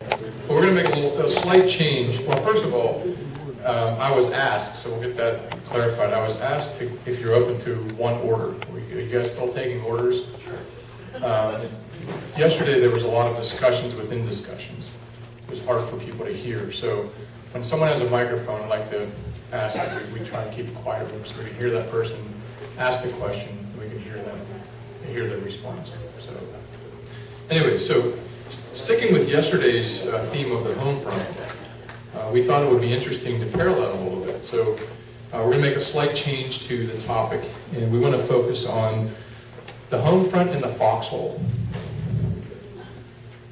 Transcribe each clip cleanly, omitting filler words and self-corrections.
Well, we're going to make a slight change. Well, first of all, I was asked, so we'll get that clarified. I was asked if you're open to one order. Are you guys still taking orders? Yesterday there was a lot of discussions within discussions. It was hard for people to hear. So when someone has a microphone, I'd like to ask that we try and keep a quiet room so we can hear that person ask the question and we can hear their response. So anyway, so sticking with yesterday's theme of the home front, we thought it would be interesting to parallel a little bit. So we're going to make a slight change to the topic, and we want to focus on the home front and the foxhole.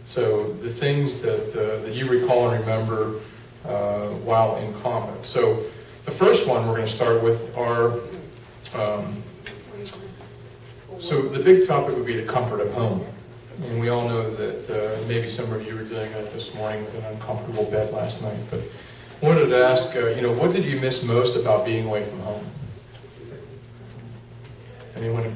So the things that you recall and remember while in combat. So the first one we're going to start with are, so the big topic would be the comfort of home. And we all know that maybe some of you were dealing with this morning with an uncomfortable bed last night. But I wanted to ask, what did you miss most about being away from home? Anyone?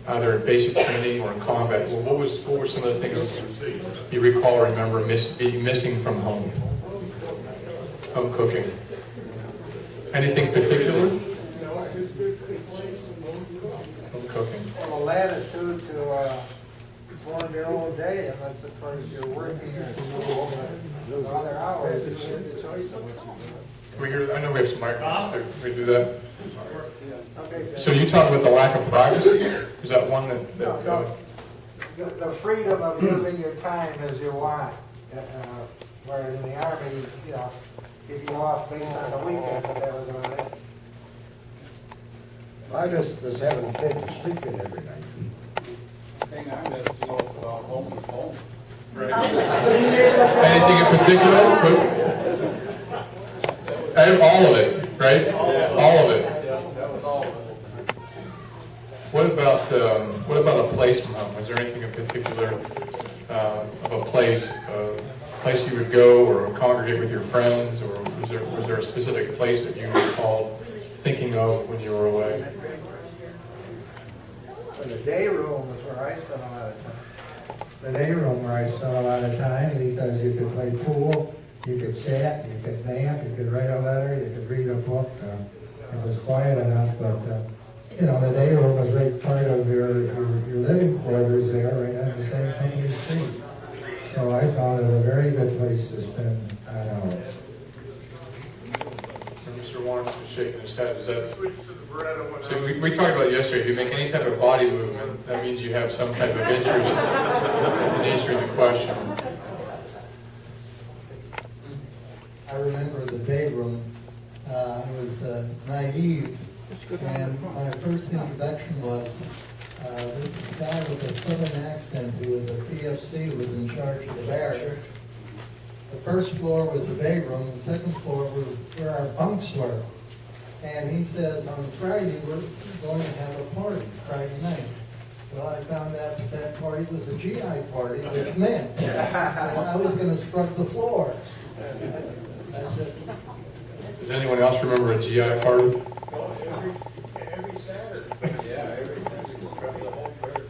Either in basic training or in combat. Well, what were some of the things you recall or remember being missing from home? Home cooking. Anything particular? Home cooking. Well, the latitude to form your own day, unless of course you're working or school other hours, you have the choice of what you do. Can we hear? I know we have some microphones too. Can we do that? Okay, So you talk about the lack of privacy? Is that one that the freedom of using your time as you want. Where in the Army, if you off based on the weekend, but that was about it. I just was having trouble sleeping every night. Thing I miss is home is home. anything in particular? All of it, right? All of it. Yeah, that was all of it. What about a place from home? Is there anything in particular of a place you would go or congregate with your friends, or was there a specific place that you recalled thinking of when you were away? But the day room is where I spent a lot of time. The day room where I spent a lot of time, because you could play pool, you could chat, you could nap, you could write a letter, you could read a book. It was quiet enough, but the day room was right part of your living quarters there, right on the same company street. So I found it a very good place to spend odd hours. Mr. Warren was shaking his head. Is that? So we talked about it yesterday. If you make any type of body movement, that means you have some type of interest in answering the question. I remember the day room. I was naive, and my first introduction was this guy with a southern accent who was a PFC who was in charge of the barracks. The first floor was the day room, the second floor was where our bunks were. And he says, on Friday, we're going to have a party, Friday night. Well, I found out that party was a GI party with men. And I was going to scrub the floors. That's it. Does anyone else remember a GI party? Every Saturday. Yeah, every Saturday, we scrub the whole bird.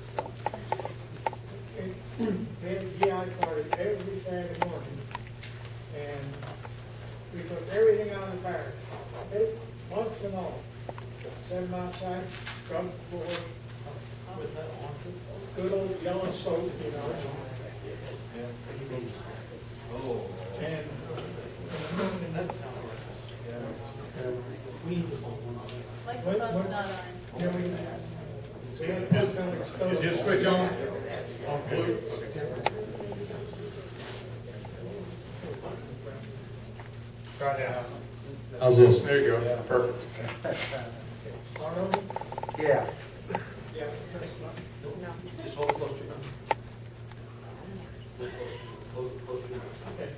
We had a GI party every Saturday morning, and we took everything out of the barracks, bunks and all. Set them outside, scrubbed the floor. How was that on? Good old yellow soap, And that's how it was. Like the bus not on. Yeah, we had a pistol stove. Is your switch on? Okay. Try it out. How's this? There you go. Perfect. Arnold? Yeah. Yeah. Just hold it close to your mouth. Close to your mouth. Okay.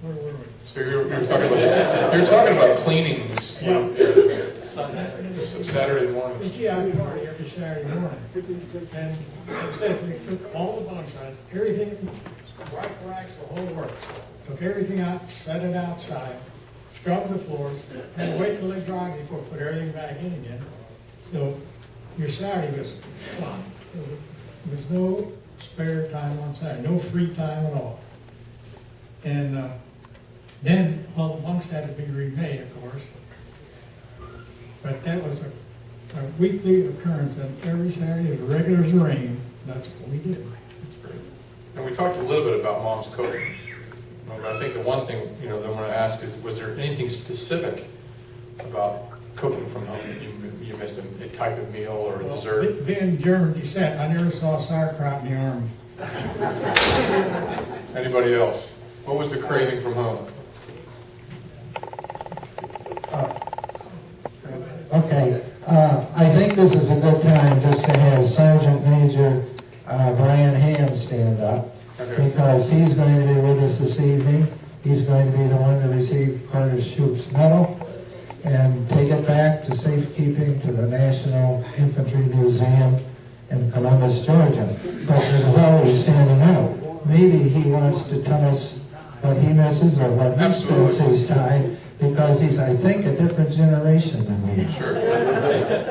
Where were we? So you're talking about cleanings. Saturday morning. The GI party every Saturday morning. And like I said, we took all the bunks out, everything, right racks, the whole works. Took everything out, set it outside, scrubbed the floors, and wait till they dry before we put everything back in again. So your Saturday was shot. There was no spare time on Saturday, no free time at all. And then, well, the bunks had to be remade, of course. But that was a weekly occurrence, and every Saturday, as regular as rain, that's what we did. That's great. And we talked a little bit about mom's cooking. But I think the one thing, that I want to ask is, was there anything specific about cooking from home that you missed, a type of meal or a dessert? Being German descent, I never saw sauerkraut in the army. Anybody else? What was the craving from home? Okay, I think this is a good time just to have Sergeant Major Brian Ham stand up, Okay. because he's going to be with us this evening. He's going to be the one to receive Curtis Shoup's medal and take it back to safekeeping to the National Infantry Museum in Columbus, Georgia. But as well, he's standing up. Maybe he wants to tell us what he misses or what he spends his time, because he's, I think, a different generation than me. Sure.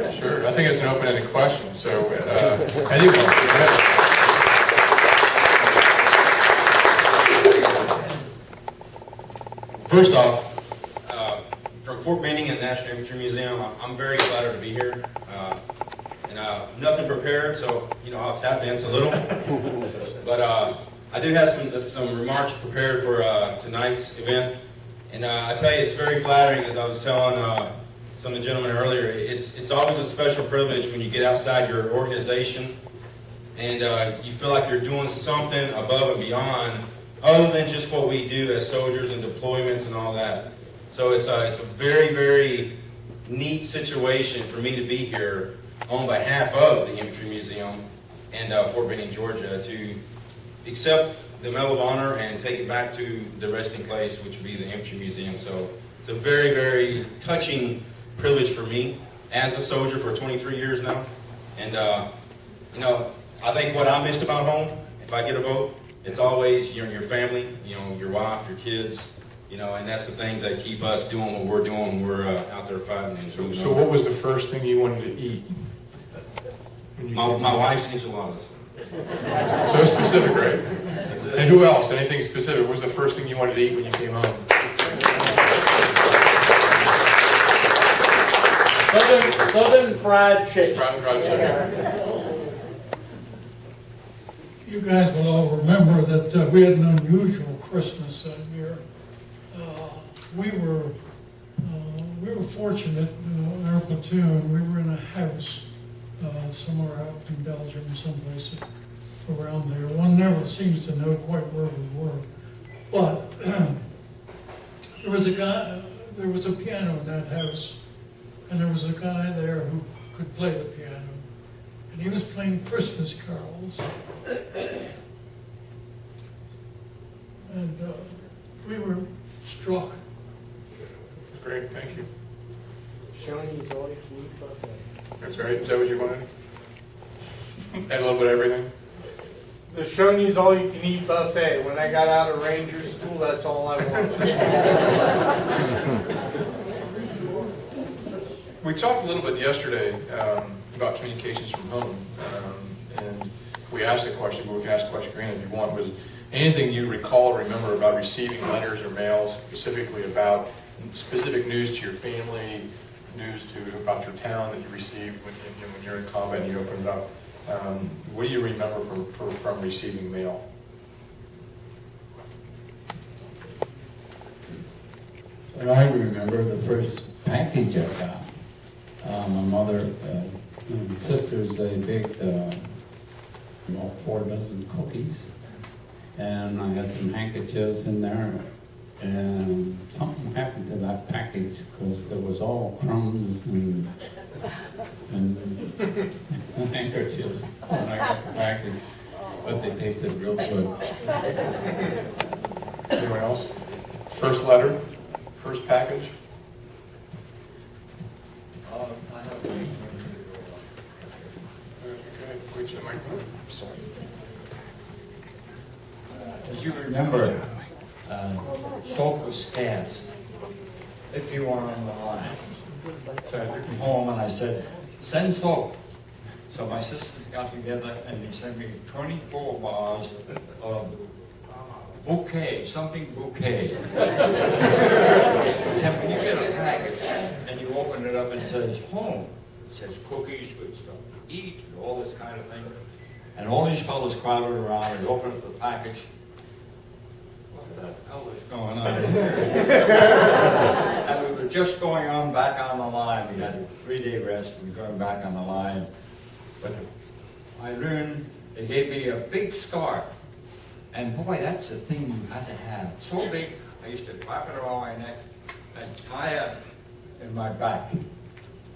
Sure. I think it's an open-ended question. So, anyone, go ahead. First off, from Fort Benning and the National Infantry Museum, I'm very flattered to be here. Nothing prepared, so I'll tap dance a little. But I do have some remarks prepared for tonight's event, and I tell you, it's very flattering. As I was telling some of the gentlemen earlier, it's always a special privilege when you get outside your organization and you feel like you're doing something above and beyond, other than just what we do as soldiers and deployments and all that. So it's a very, very neat situation for me to be here on behalf of the Infantry Museum and Fort Benning, Georgia, to accept the Medal of Honor and take it back to the resting place, which would be the Infantry Museum. So it's a very, very touching privilege for me as a soldier for 23 years now. And, I think what I missed about home, if I get a vote, it's always your family, your wife, your kids, and that's the things that keep us doing what we're doing when we're out there fighting. And So what was the first thing you wanted to eat? My wife's enchiladas. So specific, right? That's it. And who else? Anything specific? What was the first thing you wanted to eat when you came home? Southern fried chicken. Fried chicken. You guys will all remember that we had an unusual Christmas that year. We were fortunate in our platoon. We were in a house somewhere out in Belgium or someplace around there. One never seems to know quite where we were. But there was a piano in that house, and there was a guy there who could play the piano. And he was playing Christmas carols. And we were struck. That's great, thank you. Shoney's all you can eat buffet. That's right. Is that what you wanted? Add a little bit of everything? The Shoney's all you can eat buffet. When I got out of Ranger School, that's all I wanted. We talked a little bit yesterday about communications from home, and we asked a question, but we can ask a question again if you want. Was anything you recall or remember about receiving letters or mails, specifically about specific news to your family, news about your town that you received when you're in combat and you opened it up? What do you remember from receiving mail? Well, I remember the first package I got. My mother and sisters, they baked 4 dozen cookies, and I had some handkerchiefs in there, and something happened to that package because there was all crumbs and handkerchiefs when I got the package, but they tasted real good. Anyone else? First letter? First package? Reach the microphone. As you remember, soap was scarce if you were on the line. So I took him home and I said, send soap. So my sisters got together and they sent me 24 bars of bouquet, something bouquet. And when you get a package and you open it up, it says home. It says cookies with stuff to eat and all this kind of thing. And all these fellows crowded around and opened up the package. What the hell is going on here? And we were just going on back on the line. We had a 3-day rest. We were going back on the line. But I learned they gave me a big scarf. And boy, that's the thing you had to have. So big, I used to wrap it around my neck and tie it in my back.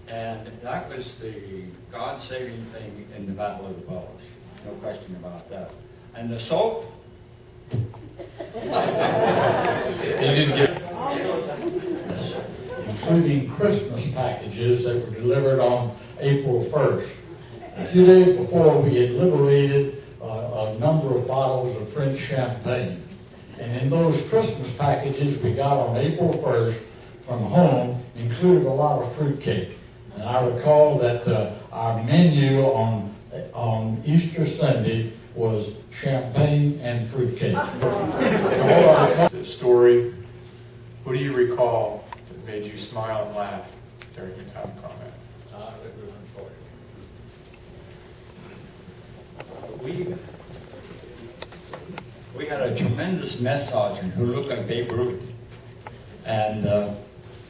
And that was the God-saving thing in the Battle of the Bulge. No question about that. And the soap? You didn't get. Including Christmas packages that were delivered on April 1st. A few days before, we had liberated a number of bottles of French champagne. And in those Christmas packages we got on April 1st from home included a lot of fruitcake. And I recall that our menu on Easter Sunday was champagne and fruitcake. The story, who do you recall that made you smile and laugh during your time comment? We had a tremendous mess sergeant who looked like Babe Ruth. And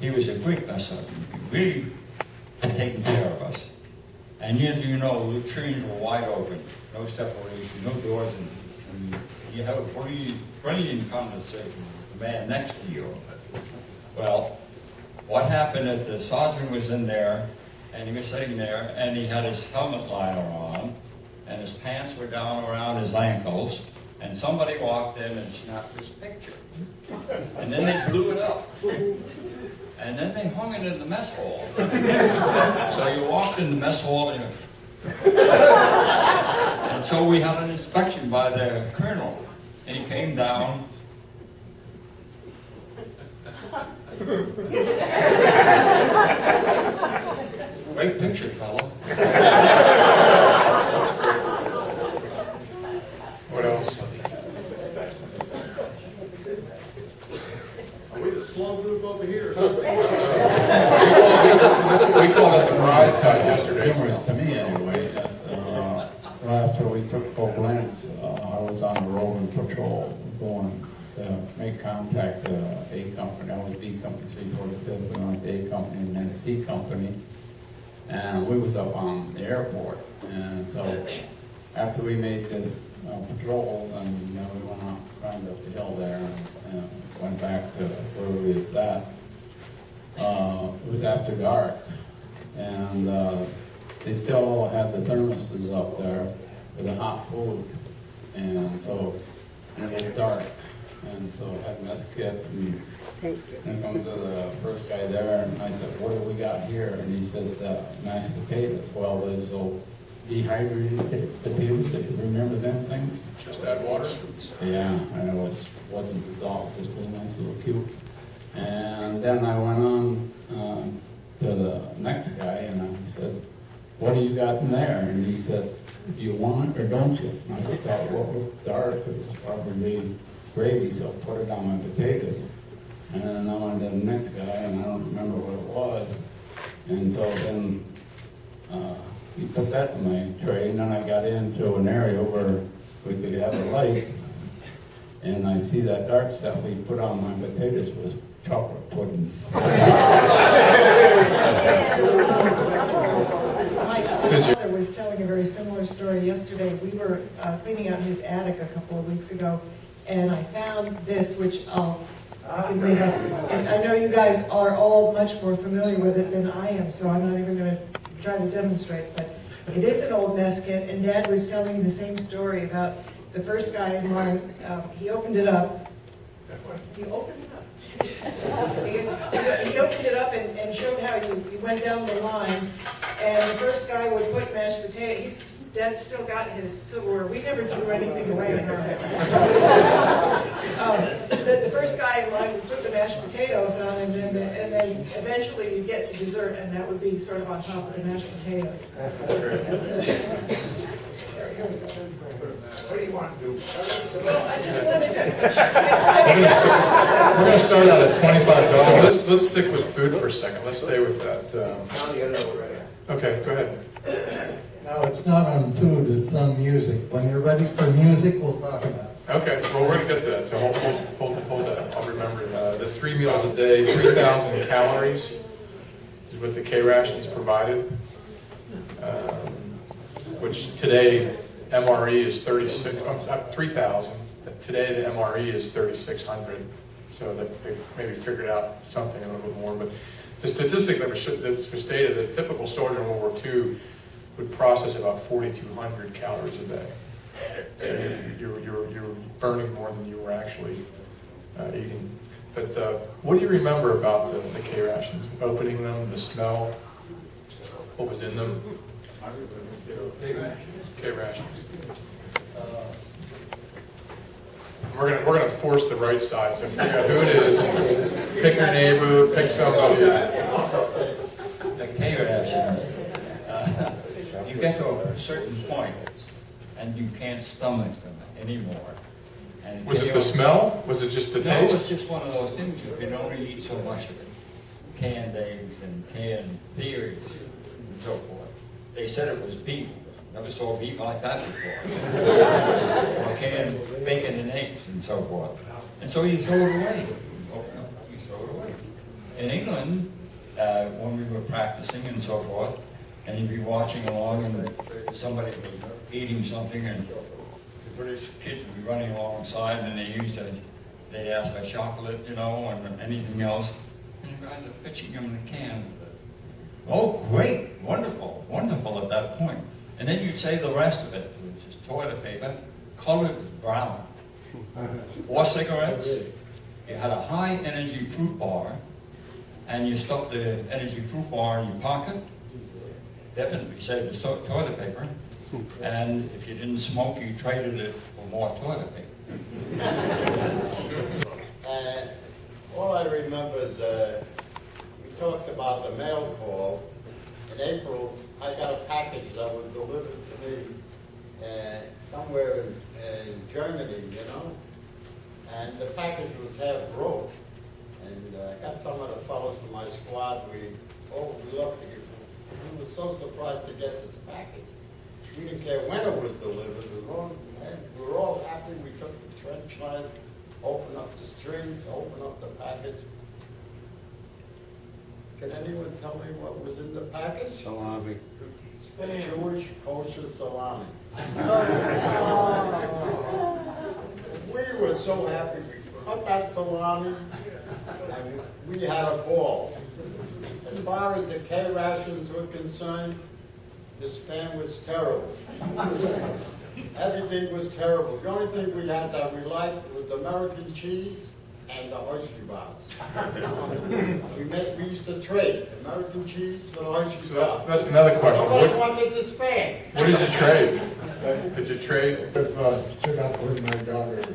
he was a great mess sergeant. He really taking care of us. And as you know, the latrines were wide open. No separation, no doors. And you have a brilliant conversation with the man next to you. Well, what happened is the sergeant was in there, and he was sitting there, and he had his helmet liner on, and his pants were down around his ankles, and somebody walked in and snapped his picture. And then they blew it up. And then they hung it in the mess hall. So you walked in the mess hall and so we had an inspection by the colonel. And he came down. Great picture, fella. What else? Are we the slow group over here or something? We called it the bride side yesterday. Humorous to me anyway, that right after we took Fort Lance, I was on the roving patrol going to make contact to A Company. That was B Company, 345th, we went to A Company and then C Company. And we was up on the airport. And so after we made this patrol, and we went out, climbed up the hill there and went back to where we was at. It was after dark, and they still had the thermoses up there with the hot food, and so it was dark, and so I had mess kit, and I come to the first guy there, and I said, "What do we got here?" And he said, "Mashed potatoes." Well, there's those dehydrated potatoes, if you remember them things. Just add water. Yeah, and it wasn't dissolved, just a nice little cube. And then I went on to the next guy, and I said, "What do you got in there?" And he said, "Do you want it or don't you?" And I thought, "What was dark? It was probably gravy, so I put it on my potatoes." And then I went to the next guy, and I don't remember what it was. And so then he put that in my tray, and then I got into an area where we could have a light. And I see that dark stuff we put on my potatoes was chocolate pudding. I was telling a very similar story yesterday. We were cleaning out his attic a couple of weeks ago, and I found this, which I can leave up. And I know you guys are all much more familiar with it than I am, so I'm not even going to try to demonstrate. But it is an old mess kit, and Dad was telling me the same story about the first guy in line. He opened it up. He opened it up. He opened it up and showed how you went down the line. And the first guy would put mashed potatoes. Dad still got his silverware. We never threw anything away in our house. The first guy in line would put the mashed potatoes on, and then eventually you get to dessert, and that would be sort of on top of the mashed potatoes. That's it. What do you want to do? Well, I just wanted We're gonna start out at $25. So let's stick with food for a second. Let's stay with that. Okay, go ahead. No, it's not on food, it's on music. When you're ready for music, we'll talk about it. Okay, well, we're gonna get to that, so hold that. I'll remember the 3 meals a day, 3,000 calories is what the K-rations provided, which today MRE is 3,000. Today the MRE is 3,600, so they maybe figured out something a little bit more. But the statistic that was stated, the typical soldier in World War II would process about 4,200 calories a day. So you're burning more than you were actually eating. But what do you remember about the K rations? Opening them, the smell, what was in them? K rations. We're gonna force the right side. So figure out who it is. Pick your neighbor. Pick somebody. The K rations. You get to a certain point, and you can't stomach them anymore. And Was it the smell? Was it just the No, taste? it's just one of those things. You can only eat so much of it. Canned eggs and canned beers and so forth. They said it was beef. Never saw beef like that before. Or canned bacon and eggs and so forth. And so you throw it away. You throw it away. In England, when we were practicing and so forth, and you'd be watching along and somebody would be eating something and the British kids would be running alongside and they'd ask for chocolate, and anything else. And you guys are pitching them in a can. Oh, great, wonderful, wonderful at that point. And then you'd save the rest of it, which is toilet paper, colored brown. 4 cigarettes. You had a high energy fruit bar, and you stuffed the energy fruit bar in your pocket. Definitely saved the toilet paper. And if you didn't smoke, you traded it for more toilet paper. All I remember is we talked about the mail call. In April, I got a package that was delivered to me somewhere in Germany, and the package was half broke. And I got some of the fellows from my squad. We loved to get. We were so surprised to get this package. We didn't care when it was delivered. We were all happy. We took the trench line, opened up the strings, opened up the package. Can anyone tell me what was in the package? Salami. Jewish kosher salami. We were so happy. We cut that salami, and we had a ball. As far as the K rations were concerned, the spam was terrible. Everything was terrible. The only thing we had that we liked was the American cheese and the Hershey bars. We used to trade American cheese for the Hershey So bars. that's another question. Nobody wanted the spam. What did you trade? Did you trade? Stood up when my daughter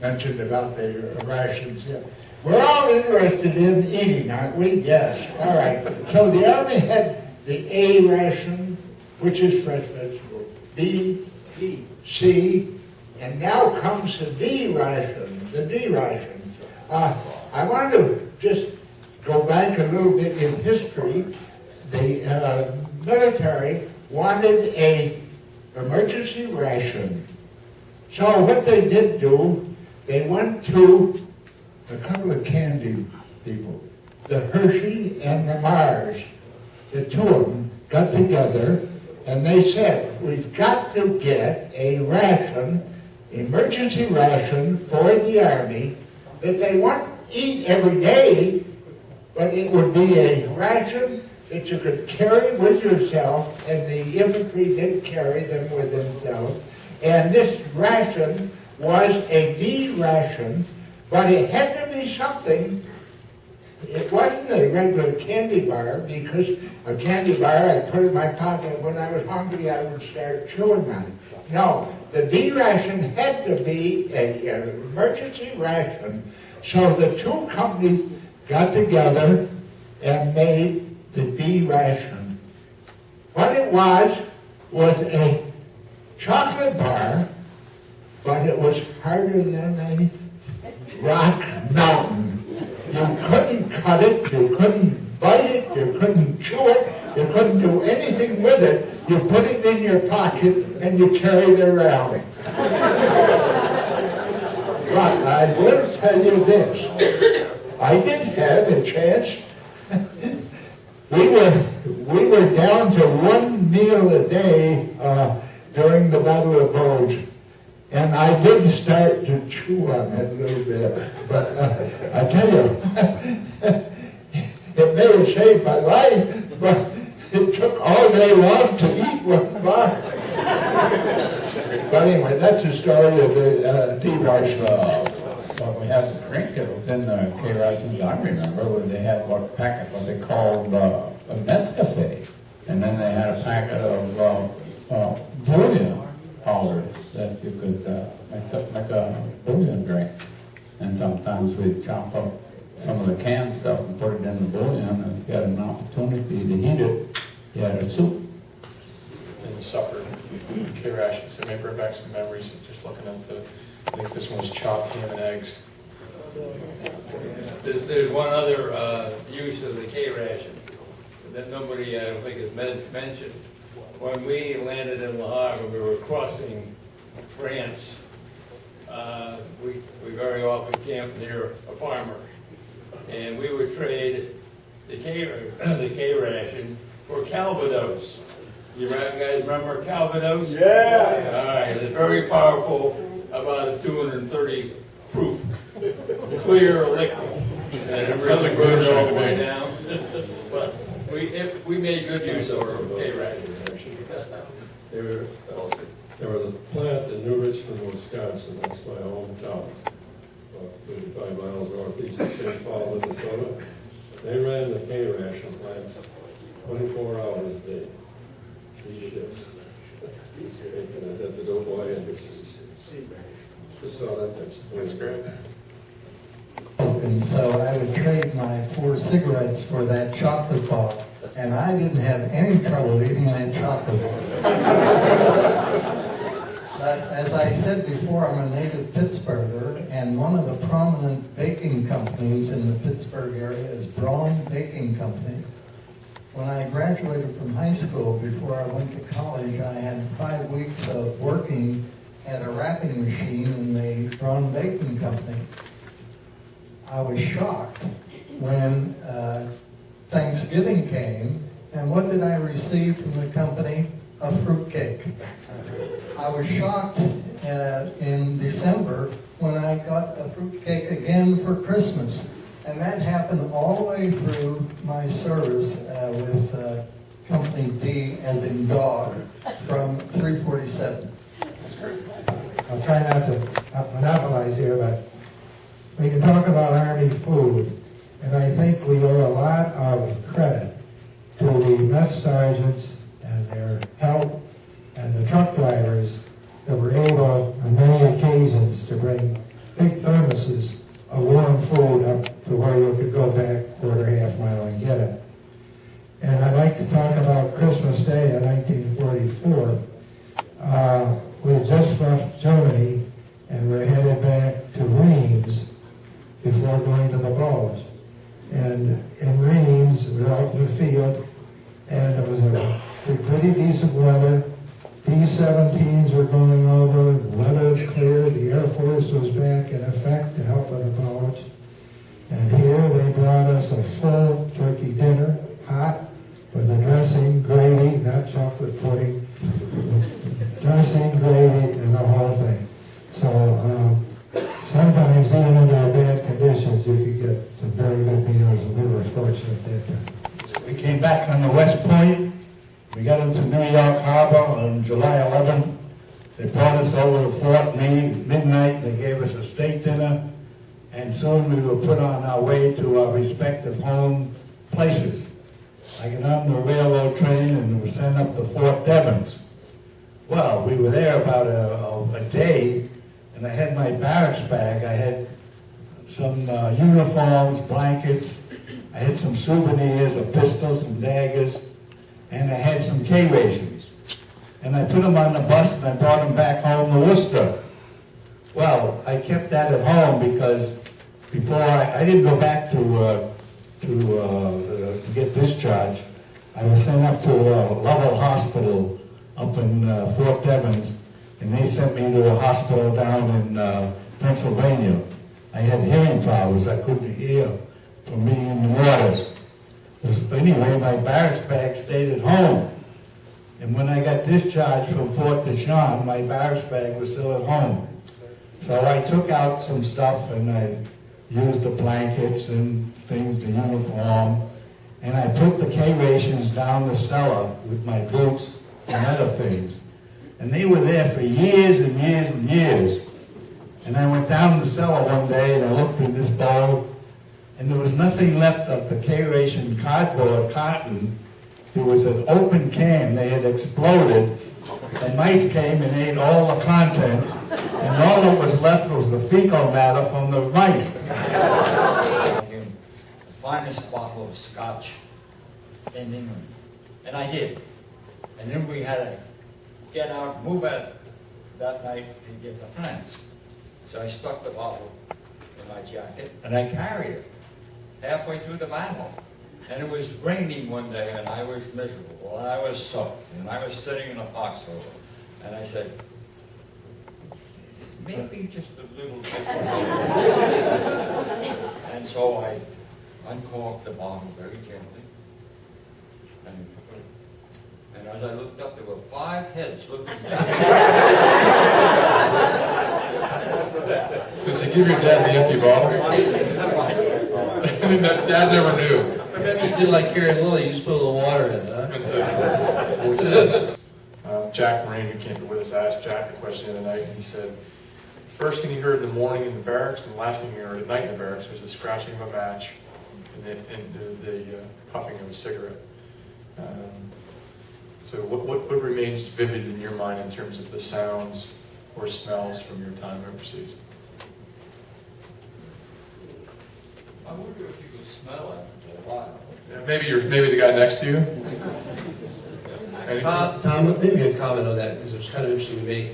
mentioned about the rations. Yeah. We're all interested in eating, aren't we? Yes. All right. So the Army had the A ration, which is fresh vegetables, B, C, and now comes the D ration, the D ration. I want to just go back a little bit in history. The military wanted a emergency ration. So what they did do, they went to a couple of candy people, the Hershey and the Mars. The two of them got together and they said, we've got to get a ration, emergency ration for the Army that they won't eat every day, but it would be a ration that you could carry with yourself, and the infantry did carry them with themselves. And this ration was a D ration, but it had to be something. It wasn't a regular candy bar, because a candy bar I'd put in my pocket when I was hungry, I would start chewing on it. No, The D ration had to be an emergency ration, so the two companies got together and made the D ration. What it was a chocolate bar, but it was harder than a rock mountain. You couldn't cut it, you couldn't bite it, you couldn't chew it, you couldn't do anything with it. You put it in your pocket and you carried it around. But I will tell you this, I did have a chance. We were down to one meal a day during the Battle of Bulge. And I did start to chew on it a little bit. But I tell you, it may have saved my life, but it took all day long to eat one bar. But anyway, that's the story of the D-ration. Well, we had the drink, it was in the K-rations, I remember, where they had what packet, what they called a Nescafe. And then they had a packet of bouillon powder that you could make a bouillon drink. And sometimes we'd chop up some of the canned stuff and put it in the bouillon, and if you had an opportunity to heat it, you had a soup. And supper, K-rations, it may bring back some memories of just looking at I think this one was chopped ham and eggs. There's one other use of the K-ration that nobody, I don't think, has mentioned. When we landed in Le Havre, we were crossing France. We very often camped near a farmer, and we would trade the K-ration for Calvados. You guys remember Calvados? Yeah. All right, it's very powerful, about a 230 proof, clear liquid. And it Sounds like really burned moonshine all to the way me. down. But we made good use of our K-ration. There was a plant in New Richmond, Wisconsin, that's my hometown, 55 miles northeast of St. Paul, Minnesota. They ran the K-ration plant 24 hours a day, 3 shifts. And at the Doughboy Industries. Just saw that, that's great. And so I would trade my 4 cigarettes for that chocolate bar. And I didn't have any trouble eating that chocolate bar. But as I said before, I'm a native Pittsburgher, and one of the prominent baking companies in the Pittsburgh area is Braun Baking Company. When I graduated from high school, before I went to college, I had 5 weeks of working at a wrapping machine in the Braun Baking Company. I was shocked when Thanksgiving came, and what did I receive from the company? A fruitcake. I was shocked in December when I got a fruitcake again for Christmas. And that happened all the way through my service with Company D, as in dog, from 347. That's great. I'll try not to monopolize here, but we can talk about Army food, and I think we owe a lot of credit to the mess sergeants and their help and the truck drivers that were able on many occasions to bring big thermoses of warm food up to where you could go back quarter, half mile and get it. And I'd like to talk about Christmas Day of 1944. We had just left Germany and we're headed back to Reims before going to the Bulge. And in Reims, we were out in the field, and it was a pretty decent weather. B-17s were going over, the weather had cleared, the Air Force was back in effect to help with the Bulge. And here they brought us a full turkey dinner, hot, with a dressing, gravy, not chocolate pudding, dressing, gravy, and the whole thing. So sometimes, even under bad conditions, you could get some very good meals, and we were fortunate that time. We came back on the West Point. We got into New York Harbor on July 11th. They brought us over to Fort Meade. Midnight, they gave us a steak dinner. And soon we were put on our way to our respective home places. I got on the railroad train and was sent up to Fort Devens. Well, we were there about day, and I had my barracks bag. I had some uniforms, blankets. I had some souvenirs, a pistol, some daggers, and I had some K-rations. And I put them on the bus and I brought them back home to Worcester. Well, I kept that at home because before I didn't go back to get discharged. I was sent up to Lovell Hospital up in Fort Devens, and they sent me to a hospital down in Pennsylvania. I had hearing problems. I couldn't hear from being in the waters. Anyway, my barracks bag stayed at home. And when I got discharged from Fort Deschamps, my barracks bag was still at home. So I took out some stuff and I used the blankets and things, the uniform, and I put the K-rations down the cellar with my boots and other things. And they were there for years and years and years. And I went down the cellar one day and I looked in this bowl, and there was nothing left of the K-ration cardboard carton. There was an open can. They had exploded. The mice came and ate all the contents, and all that was left was the fecal matter from the mice. The finest bottle of scotch in England. And I did. And then we had to get out, move out that night to get to France. So I stuck the bottle in my jacket and I carried it halfway through the battle. And it was raining one day and I was miserable and I was soaked and I was sitting in a foxhole. And I said, maybe just a little bit. And so I uncorked the bottle very gently. And as I looked up, there were 5 heads looking down. Did you give your dad the empty bottle? Dad never knew. Maybe you did like Carrie Lilly, you just put a little water in it, huh? That's it. What's this? Jack Moraine, who came with us, asked Jack the question the other night, and he said, first thing he heard in the morning in the barracks, and the last thing he heard at night in the barracks was the scratching of a match and the puffing of a cigarette. So what remains vivid in your mind in terms of the sounds or smells from your time overseas? I wonder if you could smell it for a while. Yeah, maybe the guy next to you? Tom, maybe a comment on that, because it was kind of interesting to me.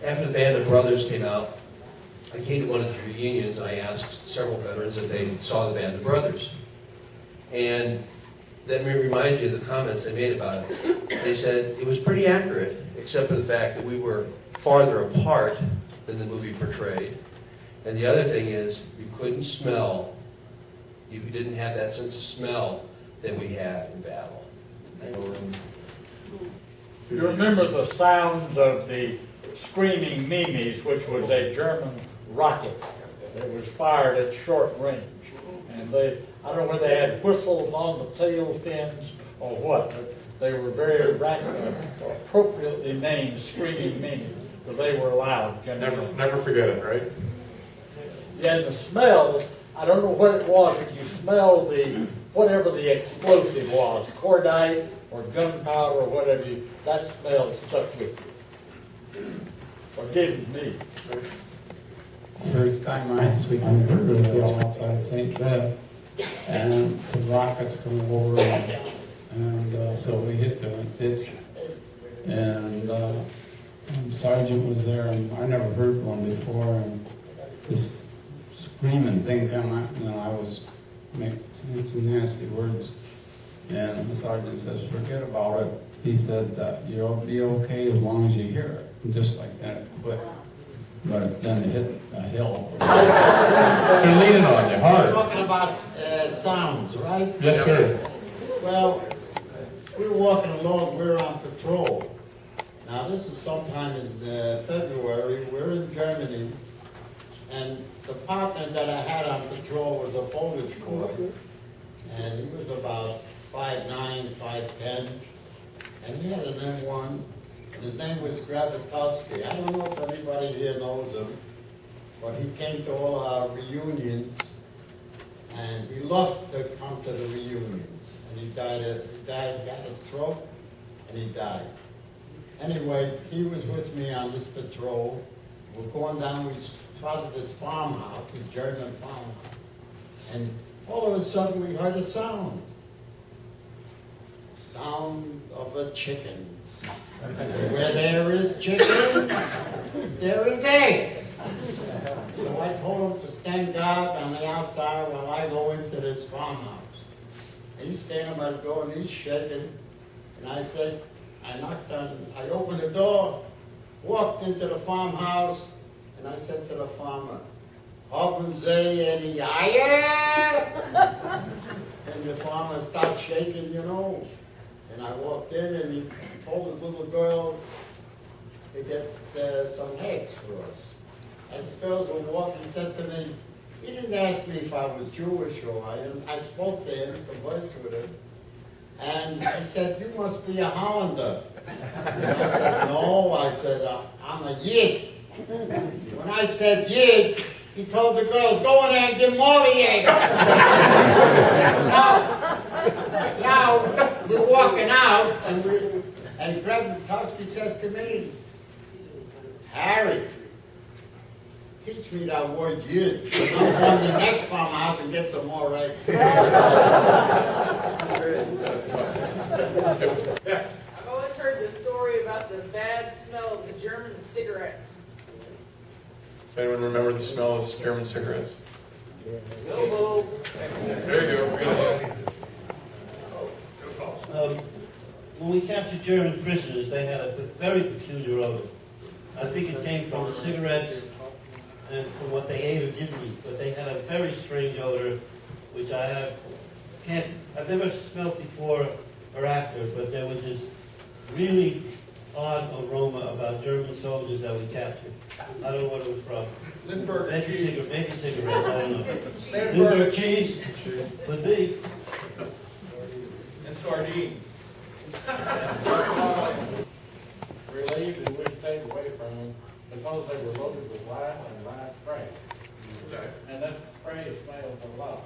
After the Band of Brothers came out, I came to one of the reunions, and I asked several veterans if they saw the Band of Brothers. And that reminds me of the comments they made about it. They said it was pretty accurate, except for the fact that we were farther apart than the movie portrayed. And the other thing is, you couldn't smell, you didn't have that sense of smell that we had in battle. You remember the sounds of the screaming Mimes, which was a German rocket that was fired at short range. And I don't know whether they had whistles on the tail fins or what, but they were very appropriately named screaming Mimes, but they were loud. Never forget it, right? Yeah, and the smells, I don't know what it was, but you smell whatever the explosive was, cordite or gunpowder or whatever, that smell stuck with you. Or did with me. First time I heard of this outside St. Bev, and some rockets come over, and so we hit the ditch, and Sergeant was there, and I never heard one before, and this screaming thing come out, and I was saying some nasty words, and the sergeant says, forget about it. He said, you'll be okay as long as you hear it, and just like that, it quit. But then it hit a hill. They're leaning on you hard. We're talking about sounds, right? Yes, sir. Well, we were walking along, we were on patrol. Now, this is sometime in February. We're in Germany, and the partner that I had on patrol was a Polish boy, and he was about 5'9", 5'10", and he had an M1. His name was Grabowski. I don't know if anybody here knows him, but he came to all our reunions, and he loved to come to the reunions. And he got a stroke, and he died. Anyway, he was with me on this patrol. We're going down, we spotted this farmhouse, this German farmhouse. And all of a sudden, we heard a sound. Sound of a chicken. Where there is chicken, there is eggs. So I told him to stand guard on the outside while I go into this farmhouse. And he's standing by the door and he's shaking. And I said, I opened the door, walked into the farmhouse, and I said to the farmer, "Haben Sie any Eier?" And the farmer started shaking, you know. And I walked in and he told his little girl to get some eggs for us. And the girls were walking, he said to me, he didn't ask me if I was Jewish or I spoke to him, conversed with him. And he said, "You must be a Hollander." And I said, "No," I said, "I'm a Yid." When I said Yid, he told the girls, "Go in there and give more the eggs." Now, we're walking out, and Greg Bukowski says to me, "Harry, teach me that word Yid, because I'm going to the next farmhouse and get some more eggs." I've always heard the story about the bad smell of the German cigarettes. Does anyone remember the smell of German cigarettes? Go, There you go. When we captured German prisoners, they had a very peculiar odor. I think it came from the cigarettes and from what they ate or didn't eat, but they had a very strange odor, which I've never smelled before or after, but there was this really odd aroma about German soldiers that we captured. I don't know what it was from. Maybe cigarettes, I don't know. Lindbergh cheese? Could be. And sardines. Relieved and we stayed away from them because they were loaded with live and live spray. And that spray smells a lot.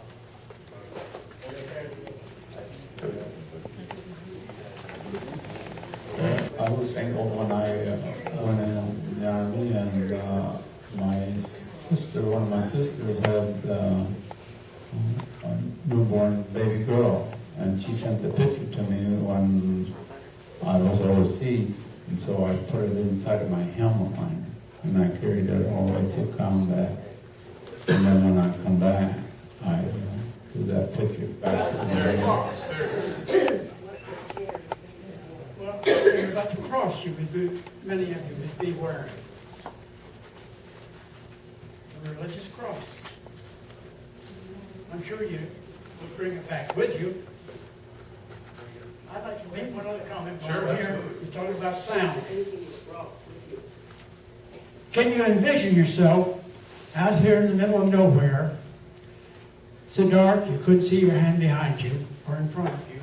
I was single when I went in the army, and my sister, one of my sisters, had a newborn baby girl, and she sent the picture to me when I was overseas, and so I put it inside of my helmet liner, and I carried it all the way to combat. And then when I come back, I do that picture back to the base. Well, think about the cross many of you would be wearing. A religious cross. I'm sure you would bring it back with you. I'd like to make one other comment while we're here. We're talking about sound. Can you envision yourself out here in the middle of nowhere? So dark you couldn't see your hand behind you or in front of you.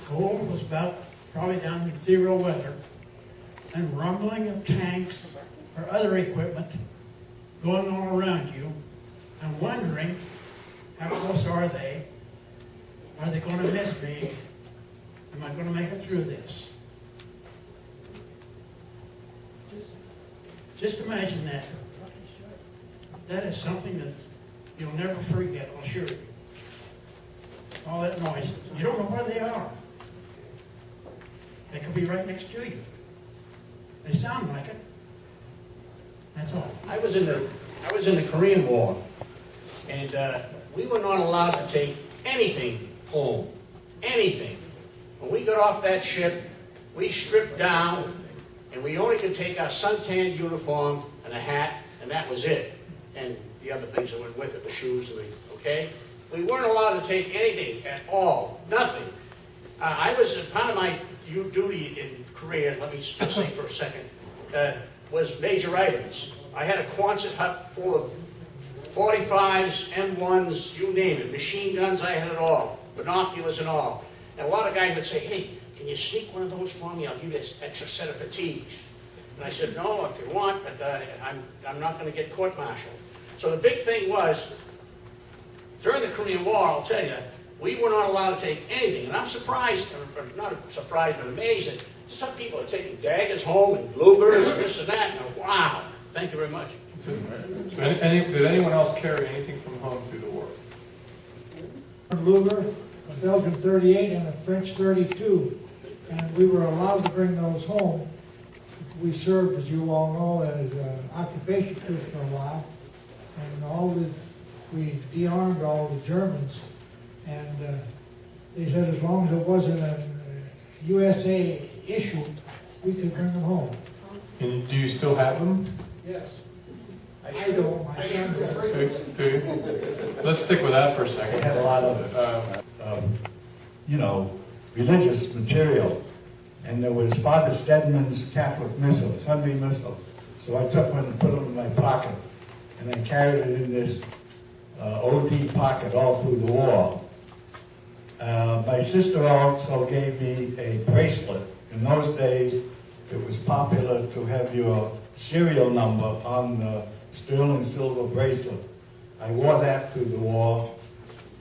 Cold was about probably down to 0 weather, and rumbling of tanks or other equipment going all around you, and wondering how close are they? Are they going to miss me? Am I going to make it through this? Just imagine that. That is something that you'll never forget, I'll assure you. All that noise. You don't know where they are. They could be right next to you. They sound like it. That's all. I was in the Korean War, and we were not allowed to take anything home. Anything. When we got off that ship, we stripped down, and we only could take our suntanned uniform and a hat, and that was it. And the other things that went with it, the shoes and okay? We weren't allowed to take anything at all. Nothing. I was, part of my duty in Korea, let me just say for a second, was major items. I had a Quonset hut full of 45s, M1s, you name it, machine guns, I had it all, binoculars and all. And a lot of guys would say, "Hey, can you sneak one of those for me? I'll give you an extra set of fatigues." And I said, "No, if you want, but I'm not going to get court-martialed." So the big thing was, during the Korean War, I'll tell you, we were not allowed to take anything. And I'm surprised, or not surprised, but amazed that Some people are taking daggers home and Lugers and this and that, and wow, thank you very much. So did anyone else carry anything from home through the war? Luger, a Belgian 38 and a French 32, and we were allowed to bring those home. We served, as you all know, as occupation troops for a while, and we de-armed all the Germans, and they said as long as it wasn't a USA issue, we could bring them home. And do you still have them? Yes. I don't, my son does. Do you? Let's stick with that for a second. They had a lot of, religious material. And there was Father Stedman's Catholic Missal, Sunday Missal. So I took one and put it in my pocket. And I carried it in this OD pocket all through the war. My sister also gave me a bracelet. In those days, it was popular to have your serial number on the sterling silver bracelet. I wore that through the war.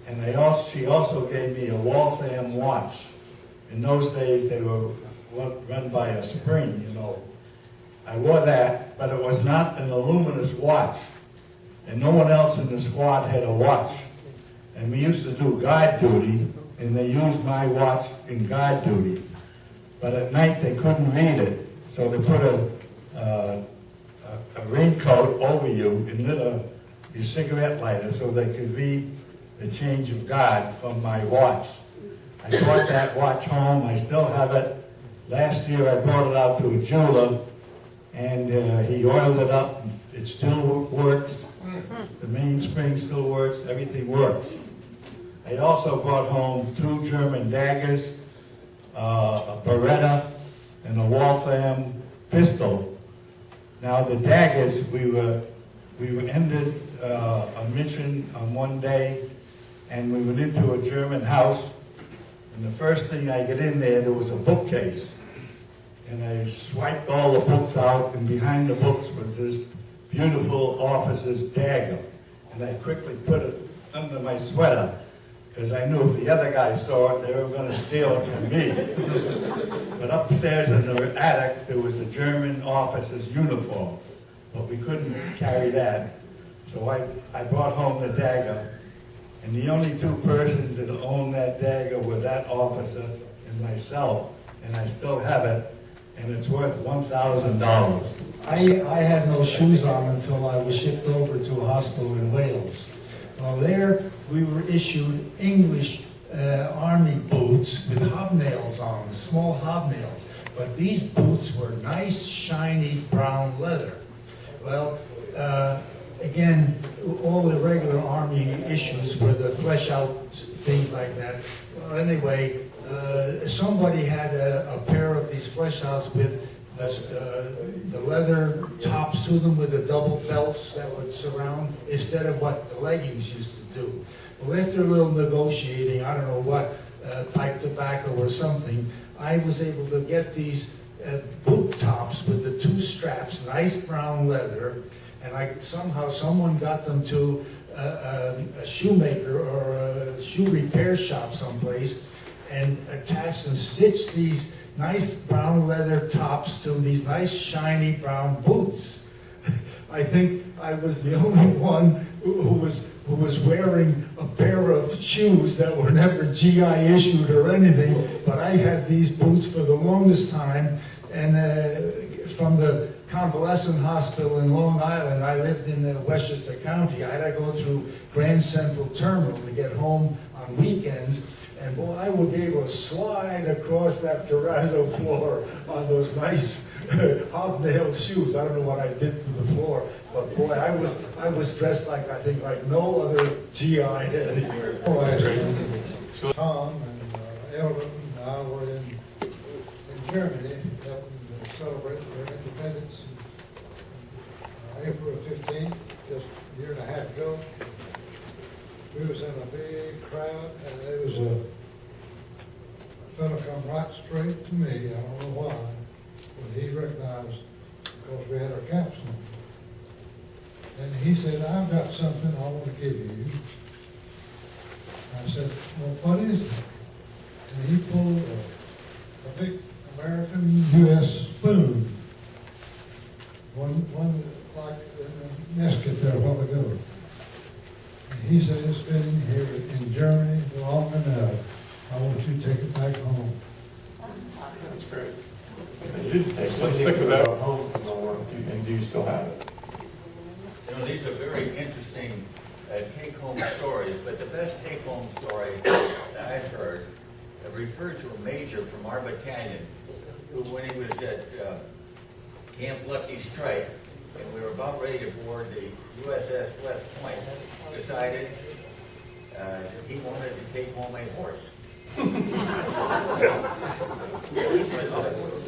And she also gave me a Waltham watch. In those days, they were run by a spring, you know. I wore that, but it was not an aluminous watch. And no one else in the squad had a watch. And we used to do guard duty, and they used my watch in guard duty. But at night, they couldn't read it, so they put a raincoat over you and lit your cigarette lighter so they could read the change of guard from my watch. I brought that watch home. I still have it. Last year, I brought it out to a jeweler, and he oiled it up. It still works. The mainspring still works. Everything works. I also brought home 2 German daggers, a Beretta, and a Waltham pistol. Now, the daggers, we ended a mission on one day, and we went into a German house. And the first thing I get in there was a bookcase. And I swiped all the books out, and behind the books was this beautiful officer's dagger. And I quickly put it under my sweater, because I knew if the other guys saw it, they were going to steal it from me. But upstairs in the attic, there was the German officer's uniform. But we couldn't carry that. So I brought home the dagger. And the only 2 persons that owned that dagger were that officer and myself. And I still have it. And it's worth $1,000. I had no shoes on until I was shipped over to a hospital in Wales. Well, there we were issued English army boots with hobnails on them, small hobnails. But these boots were nice, shiny brown leather. Well, again, all the regular army issues were the flesh out things like that. Well, anyway, somebody had a pair of these flesh outs with the leather tops to them with the double belts that would surround, instead of what the leggings used to do. Well, after a little negotiating, I don't know what, pipe tobacco or something, I was able to get these boot tops with the 2 straps, nice brown leather, and somehow someone got them to a shoemaker or a shoe repair shop someplace, and attached and stitched these nice brown leather tops to these nice shiny brown boots. I think I was the only one who was wearing a pair of shoes that were never GI issued or anything, but I had these boots for the longest time, and from the convalescent hospital in Long Island, I lived in Westchester County. I had to go through Grand Central Terminal to get home on weekends. And boy, I would be able to slide across that terrazzo floor on those nice hobnailed shoes. I don't know what I did to the floor, but boy, I was dressed like, I think, like no other GI anywhere. Tom and Eldon and I were in Germany helping to celebrate their independence in April 15th, just a year and a half ago. We was in a big crowd, and there was a fellow come right straight to me. I don't know why, but he recognized because we had our caps on. And he said, "I've got something I want to give you." I said, "Well, what is it?" And he pulled a big American U.S. spoon. One like in the Mesquite there a while ago. And he said, it's been in here in Germany long enough. I want you to take it back home. That's great. Let's stick with that. Home from the work, and do you still have it? You know, these are very interesting take-home stories, but the best take-home story that I've heard referred to a major from our battalion who, when he was at Camp Lucky Strike, and we were about ready to board the USS West Point, decided that he wanted to take home a horse. He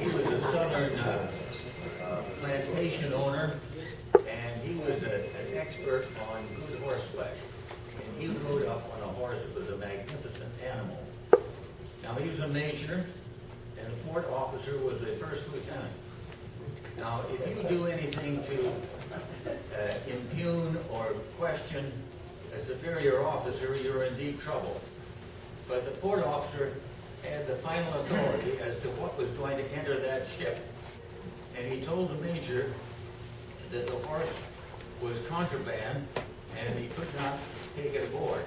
was a southern plantation owner, and he was an expert on good horseflesh. And he rode up on a horse that was a magnificent animal. Now, he was a major, and a fourth officer was a first lieutenant. Now, if you do anything to impugn or question a superior officer, you're in deep trouble. But the port officer had the final authority as to what was going to enter that ship. And he told the major that the horse was contraband and he could not take it aboard.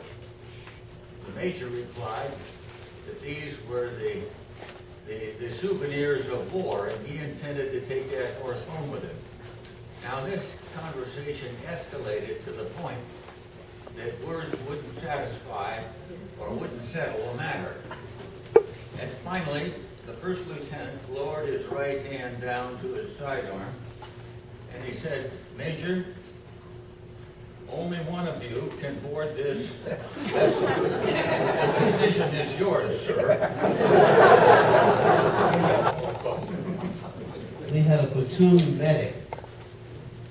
The major replied that these were the souvenirs of war, and he intended to take that horse home with him. Now, this conversation escalated to the point that words wouldn't satisfy or wouldn't settle a matter. And finally, the first lieutenant lowered his right hand down to his sidearm, and he said, "Major, only one of you can board this vessel. The decision is yours, sir." We had a platoon medic,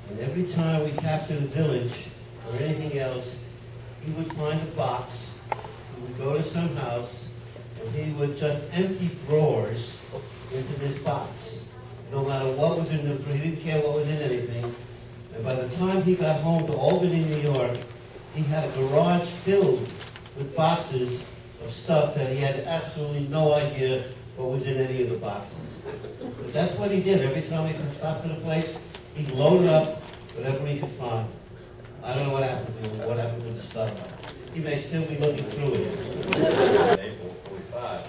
and every time we captured a village or anything else, he would find a box, he would go to some house, and he would just empty drawers into this box. No matter what was in the, he didn't care what was in anything. And by the time he got home to Albany, New York, he had a garage filled with boxes of stuff that he had absolutely no idea what was in any of the boxes. But that's what he did. Every time he could stop to the place, he'd load up whatever he could find. I don't know what happened to him, what happened to the stuff. He may still be looking through it. April 45,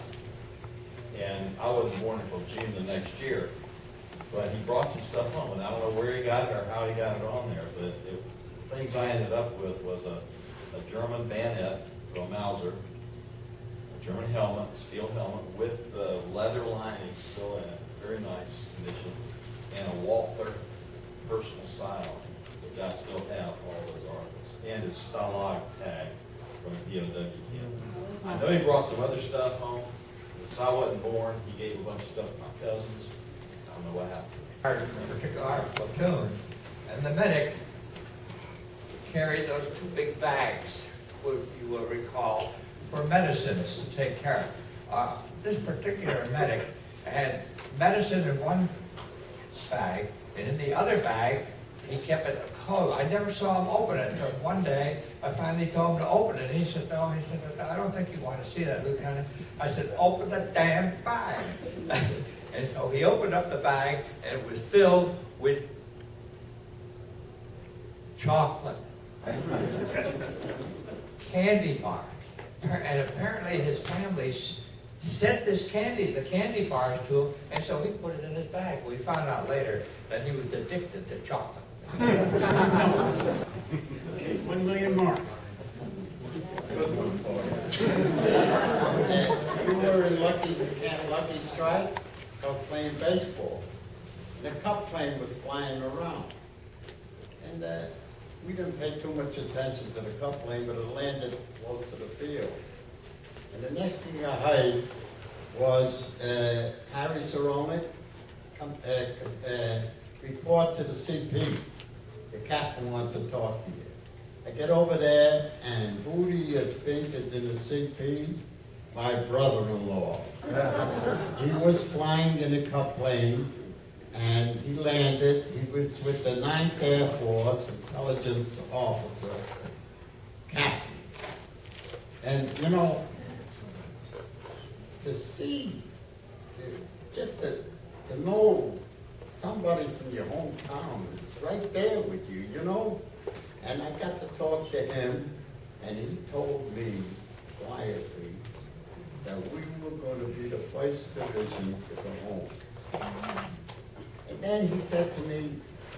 and I wasn't born until June the next year. But he brought some stuff home, and I don't know where he got it or how he got it on there, but the things I ended up with was a German bayonet from Mauser, a German helmet, steel helmet, with the leather lining still in it, very nice condition, and a Walther personal sidearm, which I still have all those articles, and his Stalag tag from the POW camp. I know he brought some other stuff home. Since I wasn't born, he gave a bunch of stuff to my cousins. I don't know what happened. A particular platoon, and the medic carried those two big bags, if you will recall, for medicines to take care of. This particular medic had medicine in one bag, and in the other bag, he kept it closed. I never saw him open it until one day I finally told him to open it. He said, "No," he said, "I don't think you want to see that, Lieutenant." I said, "Open the damn bag." And so he opened up the bag, and it was filled with chocolate, candy bars. And apparently his family sent the candy bars to him, and so he put it in his bag. We found out later that he was addicted to chocolate. 1 million more. Good one for you. We were in Lucky Strike, out playing baseball. And the cup plane was flying around. And we didn't pay too much attention to the cup plane, but it landed close to the field. And the next thing I heard was Harry Ceronic report to the CP. The captain wants to talk to you. I get over there, and who do you think is in the CP? My brother-in-law. He was flying in a cup plane, and he landed. He was with the 9th Air Force intelligence officer, captain. And, you know, to to know somebody from your hometown is right there with you, you know? And I got to talk to him, and he told me quietly that we were going to be the first division to go home. And then he said to me,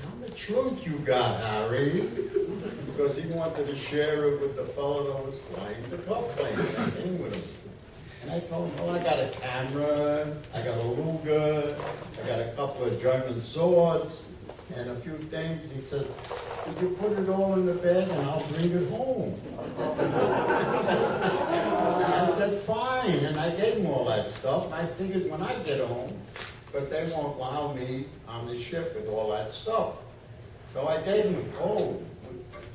how much truth you got, Harry? Because he wanted to share it with the fellow that was flying the cup plane that came with him. And I told him, well, I got a camera, I got a Luger, I got a couple of German swords, and a few things. He said, did you put it all in the bag and I'll bring it home? And I said, fine. And I gave him all that stuff. And I figured when I get home, but they won't allow me on the ship with all that stuff. So I gave him a code.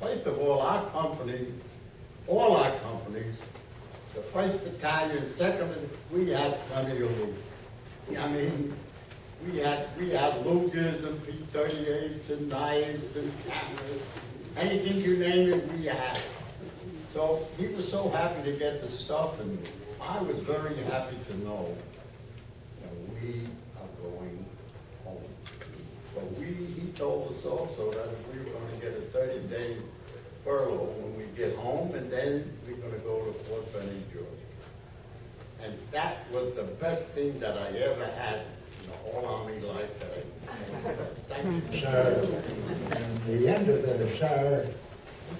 First of all our companies, the 1st Battalion, 2nd, we had plenty of loot. I mean, we had Lugers and P-38s and knives and cameras. Anything you name it, we had. So he was so happy to get the stuff, and I was very happy to know that we are going home. But he told us also that we were going to get a 30-day furlough when we get home, and then we're going to go to Fort Benning, Georgia. And that was the best thing that I ever had in the whole Army life that I thank you. So, and the end of the SAR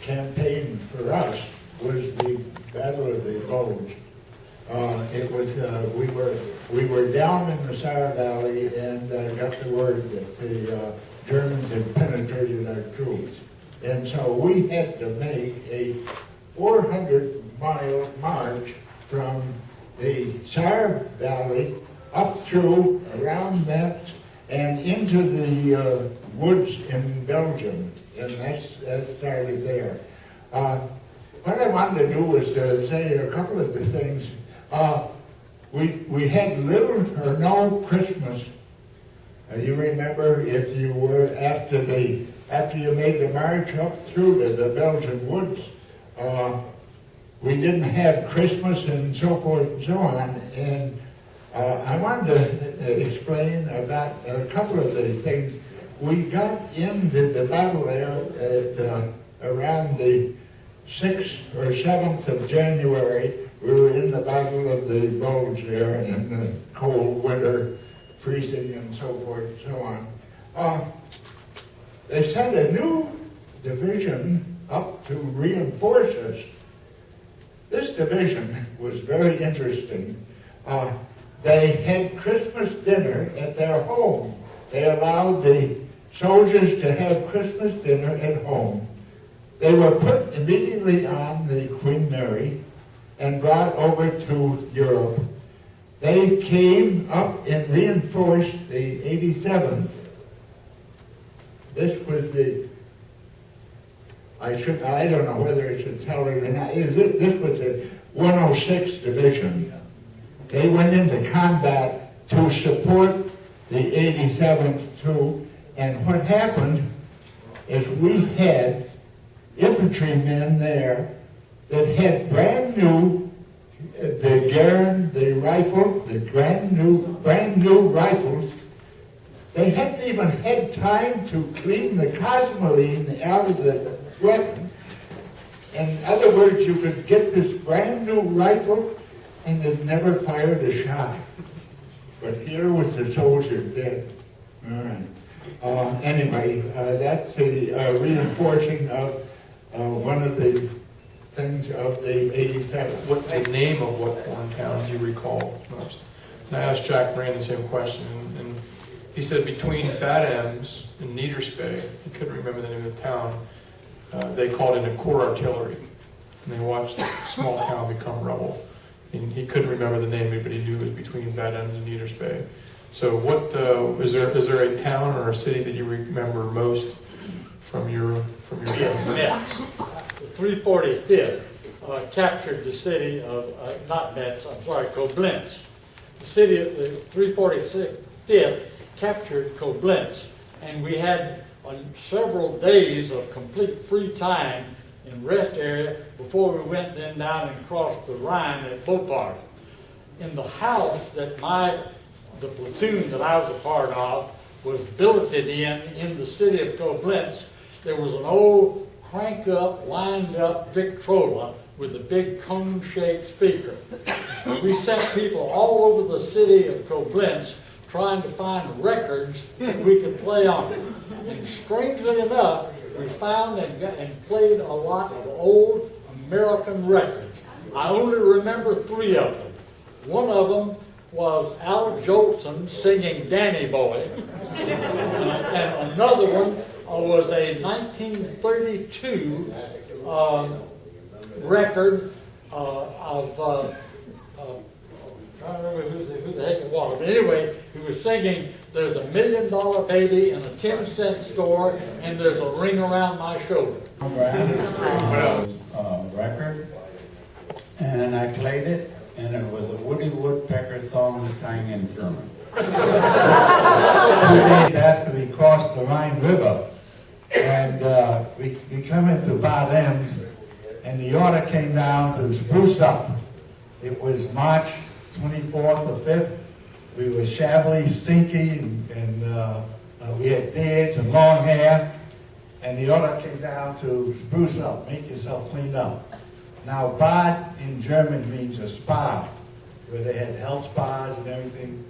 campaign for us was the Battle of the Bulge. It was we were down in the SAR Valley and got the word that the Germans had penetrated our troops. And so we had to make a 400-mile march from the SAR Valley up through, around Metz, and into the woods in Belgium. And that started there. What I wanted to do was to say a couple of the things. We had little or no Christmas. You remember if you were after you made the march up through the Belgian woods, we didn't have Christmas and so forth and so on. And I wanted to explain about a couple of the things. We got into the battle there at around the 6th or 7th of January. We were in the Battle of the Bulge there in the cold winter, freezing and so forth and so on. They sent a new division up to reinforce us. This division was very interesting. They had Christmas dinner at their home. They allowed the soldiers to have Christmas dinner at home. They were put immediately on the Queen Mary and brought over to Europe. They came up and reinforced the 87th. This was the, I don't know whether I should tell it or not. This was the 106th Division. They went into combat to support the 87th too. And what happened is we had infantrymen there that had brand new, the Garand, the rifle, the brand new rifles. They hadn't even had time to clean the cosmoline out of the weapon. In other words, you could get this brand new rifle and it never fired a shot. But here was the soldier dead. All right. Anyway, that's the reinforcing of one of the things of the 87. What the name of what foreign town do you recall most? And I asked Jack Brand the same question, and he said between Bad Ems and Niederspey, he couldn't remember the name of the town, they called in a corps artillery, and they watched this small town become rubble. And he couldn't remember the name, but he knew it was between Bad Ems and Niederspey. So what, is there a town or a city that you remember most from your family? Metz. The 345th captured the city of, not Metz, I'm sorry, Koblenz. The city of the 345th captured Koblenz, and we had several days of complete free time in rest area before we went then down and crossed the Rhine at Beauport. In the house that my the platoon that I was a part of was billeted in the city of Koblenz. There was an old crank-up, lined-up Victrola with a big cone-shaped speaker. We sent people all over the city of Koblenz trying to find records that we could play on. And strangely enough, we found and played a lot of old American records. I only remember 3 of them. One of them was Al Jolson singing Danny Boy, and another one was a 1932 record of I don't remember who the heck it was. But anyway, he was singing, "There's a $1 million baby in a 10-cent store, and there's a ring around my shoulder." Record, and I played it, and it was a Woody Woodpecker song sang in German. 2 days after we crossed the Rhine River, and we come into Bad Ems, and the order came down to spruce up. It was March 24th or 5th. We were shabbily, stinky, and we had beards and long hair. And the order came down to spruce up, make yourself clean up. Now, Bad in German means a spa, where they had health spas and everything,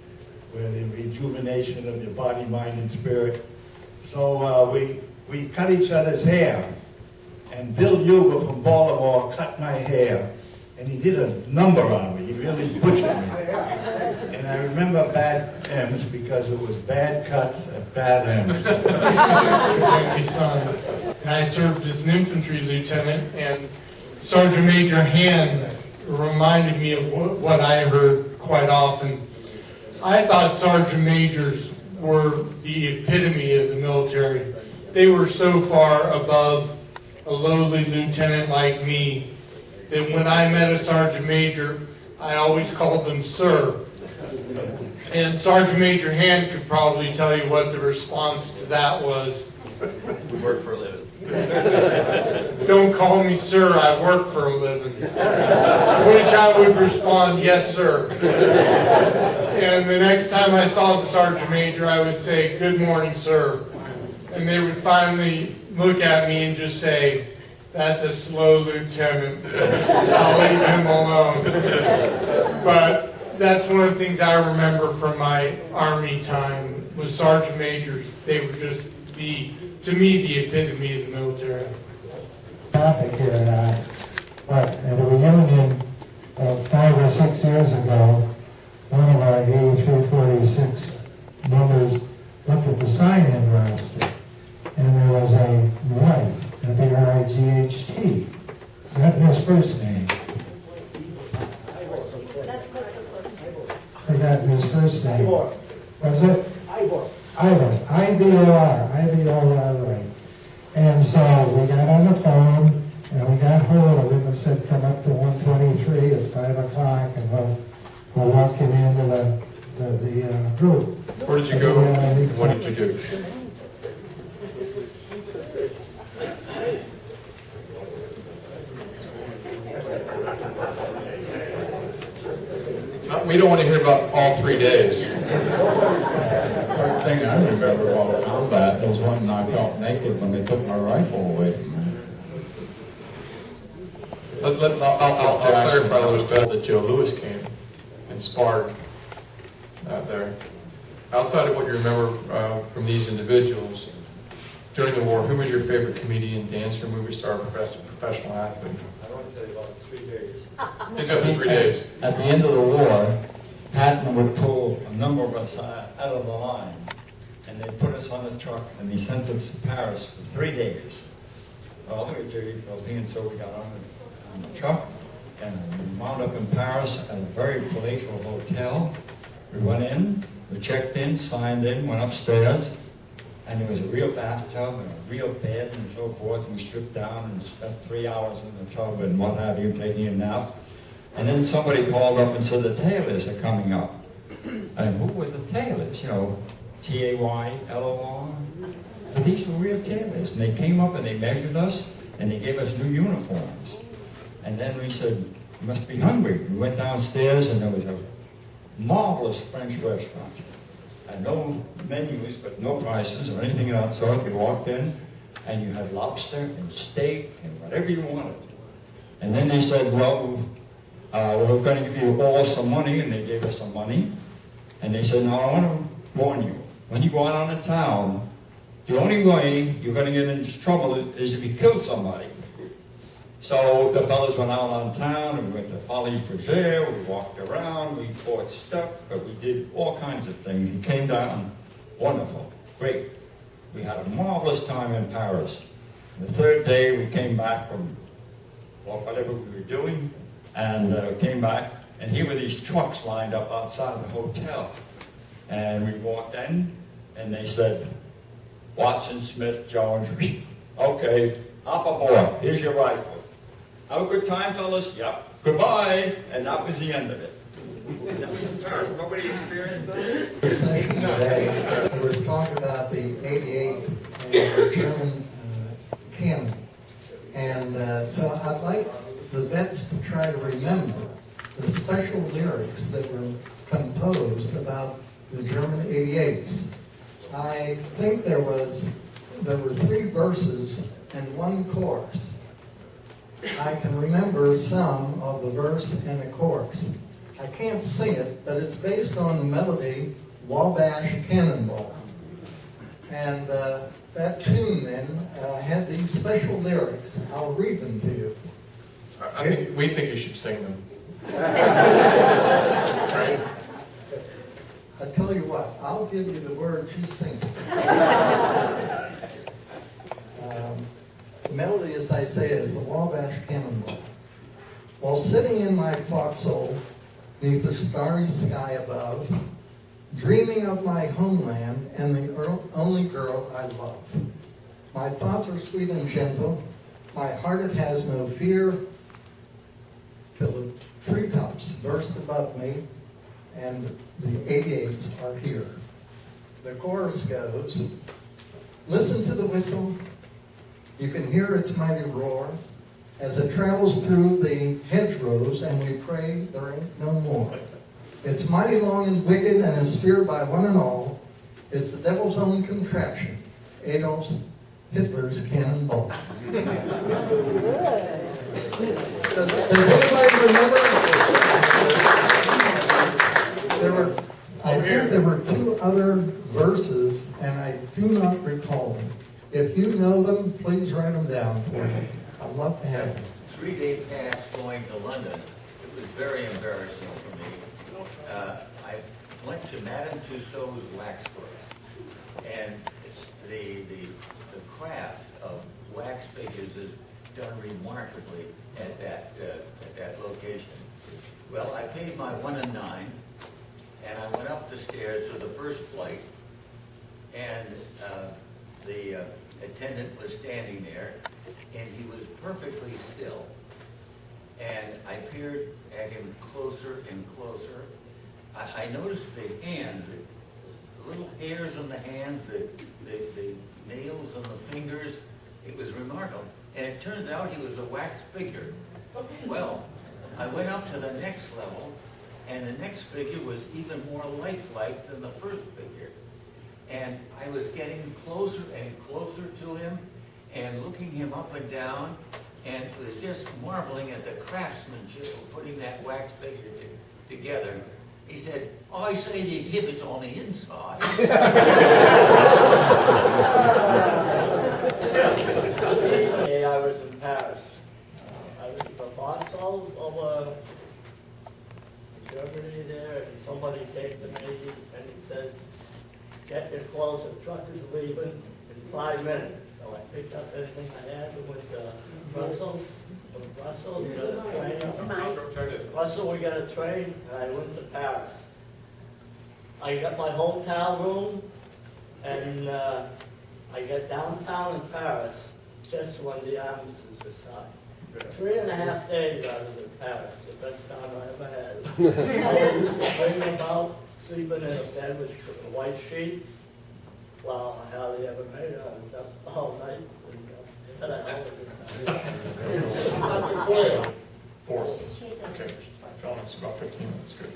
where the rejuvenation of your body, mind, and spirit. So we cut each other's hair. And Bill Huber from Baltimore cut my hair. And he did a number on me. He really butchered me. And I remember Bad Ems because it was bad cuts at Bad Ems. My son, and I served as an infantry lieutenant, and Sergeant Major Hand reminded me of what I heard quite often. I thought sergeant majors were the epitome of the military. They were so far above a lowly lieutenant like me that when I met a sergeant major, I always called them sir. And Sergeant Major Hand could probably tell you what the response to that was. We work for a living. Don't call me sir, I work for a living. To which I would respond, yes sir. And the next time I saw the sergeant major, I would say, good morning sir. And they would finally look at me and just say, that's a slow lieutenant. I'll leave him alone. But that's one of the things I remember from my Army time was sergeant majors. They were just to me, the epitome of the military. Topic here, but at a reunion of 5 or 6 years ago, one of our 8346 members looked at the sign-in roster, and there was a Wright, W-R-I-G-H-T. Forgotten his first name. Forgotten his first name. Was it? Ivor, I-V-O-R, right. And so we got on the phone, and we got hold of him and said, come up to 123 at 5 o'clock, and we'll walk him into the group. Where did you go? What did you do? We don't want to hear about all 3 days. First thing I remember about combat was one knocked out naked when they took my rifle away from me. I'll clarify a little bit that Joe Louis came and sparred there. Outside of what you remember from these individuals, during the war, who was your favorite comedian, dancer, movie star, professional athlete? I want to tell you about 3 days. He's got 3 days. At the end of the war, Patton would pull a number of us out of the line, and they put us on a truck, and he sent us to Paris for 3 days. All the way to the Philippines, so we got on the truck, and we wound up in Paris at a very palatial hotel. We went in, we checked in, signed in, went upstairs, and there was a real bathtub and a real bed and so forth. We stripped down and spent 3 hours in the tub and what have you, taking a nap. And then somebody called up and said, the tailors are coming up. And who were the tailors? You know, T-A-Y-L-O-R. But these were real tailors. And they came up and they measured us and they gave us new uniforms. And then we said, you must be hungry. We went downstairs and there was a marvelous French restaurant. And no menus, but no prices or anything of that sort. You walked in and you had lobster and steak and whatever you wanted. And then they said, well, we're going to give you all some money, and they gave us some money. And they said, no, I want to warn you. When you go out on the town, the only way you're going to get into trouble is if you kill somebody. So the fellas went out on town, and we went to Follies Preserve, we walked around, we bought stuff, but we did all kinds of things. We came down, wonderful, great. We had a marvelous time in Paris. The third day we came back from whatever we were doing, and came back, and here were these trucks lined up outside the hotel. And we walked in, and they said, Watson, Smith, Jones, okay, hop aboard, here's your rifle. Have a good time, fellas? Yep. Goodbye. And that was the end of it. And that was in Paris. Nobody experienced that? Session today, it was talking about the 88th and the German cannon. And so I'd like the vets to try to remember the special lyrics that were composed about the German 88s. I think there were 3 verses and 1 chorus. I can remember some of the verse and the chorus. I can't sing it, but it's based on the melody Wabash Cannonball. And that tune then had these special lyrics. I'll read them to you. We think you should sing them. Right? I tell you what, I'll give you the words, you sing. The melody, as I say, is the Wabash Cannonball. While sitting in my foxhole, neath the starry sky above, dreaming of my homeland and the only girl I love. My thoughts are sweet and gentle, my heart it has no fear, till the treetops burst above me, and the 88s are here. The chorus goes, listen to the whistle, you can hear its mighty roar, as it travels through the hedgerows, and we pray there ain't no more. It's mighty long and wicked, and is feared by one and all. It's the devil's own contraption, Adolf Hitler's cannonball. Does anybody remember? I think there were 2 other verses, and I do not recall them. If you know them, please write them down for me. I'd love to have them. 3-day pass going to London. It was very embarrassing for me. I went to Madame Tussauds waxwork, and the craft of wax figures is done remarkably at that location. Well, I paid my 1 and 9, and I went up the stairs to the first flight, and the attendant was standing there, and he was perfectly still. And I peered at him closer and closer. I noticed the hands, the little hairs on the hands, the nails on the fingers. It was remarkable. And it turns out he was a wax figure. Well, I went up to the next level, and the next figure was even more lifelike than the first figure. And I was getting closer and closer to him and looking him up and down, and it was just marveling at the craftsmanship of putting that wax figure together. He said, oh, I say the exhibit's on the inside. I was in Paris. I was in the Foxholes over in Germany there, and somebody came to me and he says, get your clothes, the truck is leaving in 5 minutes. So I picked up everything I had and went to Brussels. From Brussels, we got a train. Brussels, we got a train, and I went to Paris. I got my hotel room, and I got downtown in Paris just when the armistice was signed. 3.5 days I was in Paris, the best time I ever had. I used to dream about sleeping in a bed with white sheets. Well, I hardly ever made it. I was up all night. And, had a hell of a good time. Four. Okay, I felt it's about 15 minutes, good.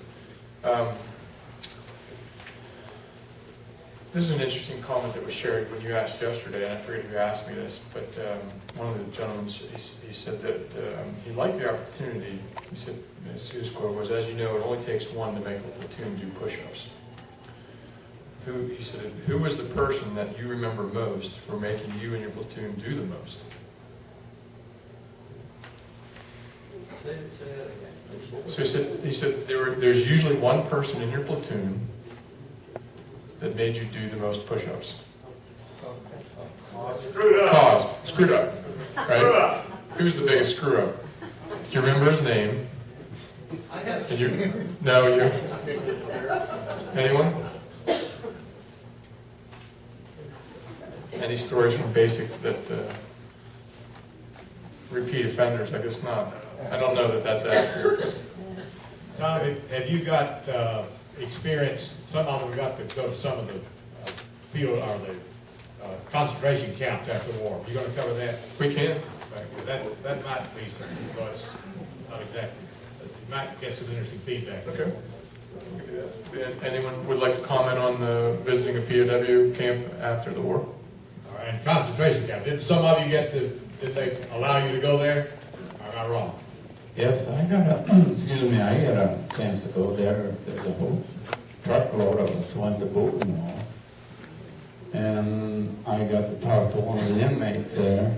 This is an interesting comment that was shared when you asked yesterday, and I forget who asked me this, but one of the gentlemen, he said that he liked the opportunity. He said, his quote was, "As you know, it only takes one to make a platoon do push-ups." He said, who was the person that you remember most for making you and your platoon do the most? So he said there's usually one person in your platoon that made you do the most push-ups. Screwed up. Right? Who's the biggest screw up? Do you remember his name? No, you? Anyone? Any stories from basic that repeat offenders? I guess not. I don't know that that's accurate. Tom, have you got experience, some of them got to go to some of the field or the concentration camps after the war. You going to cover that? We can. That might be something, but not exactly. You might get some interesting feedback. Okay. Anyone would like to comment on visiting a POW camp after the war? All right, and concentration camp. Did some of you did they allow you to go there? Or am I wrong? Yes, I got a chance to go there. There's a whole truckload of us went to Buchenwald. And I got to talk to one of the inmates there.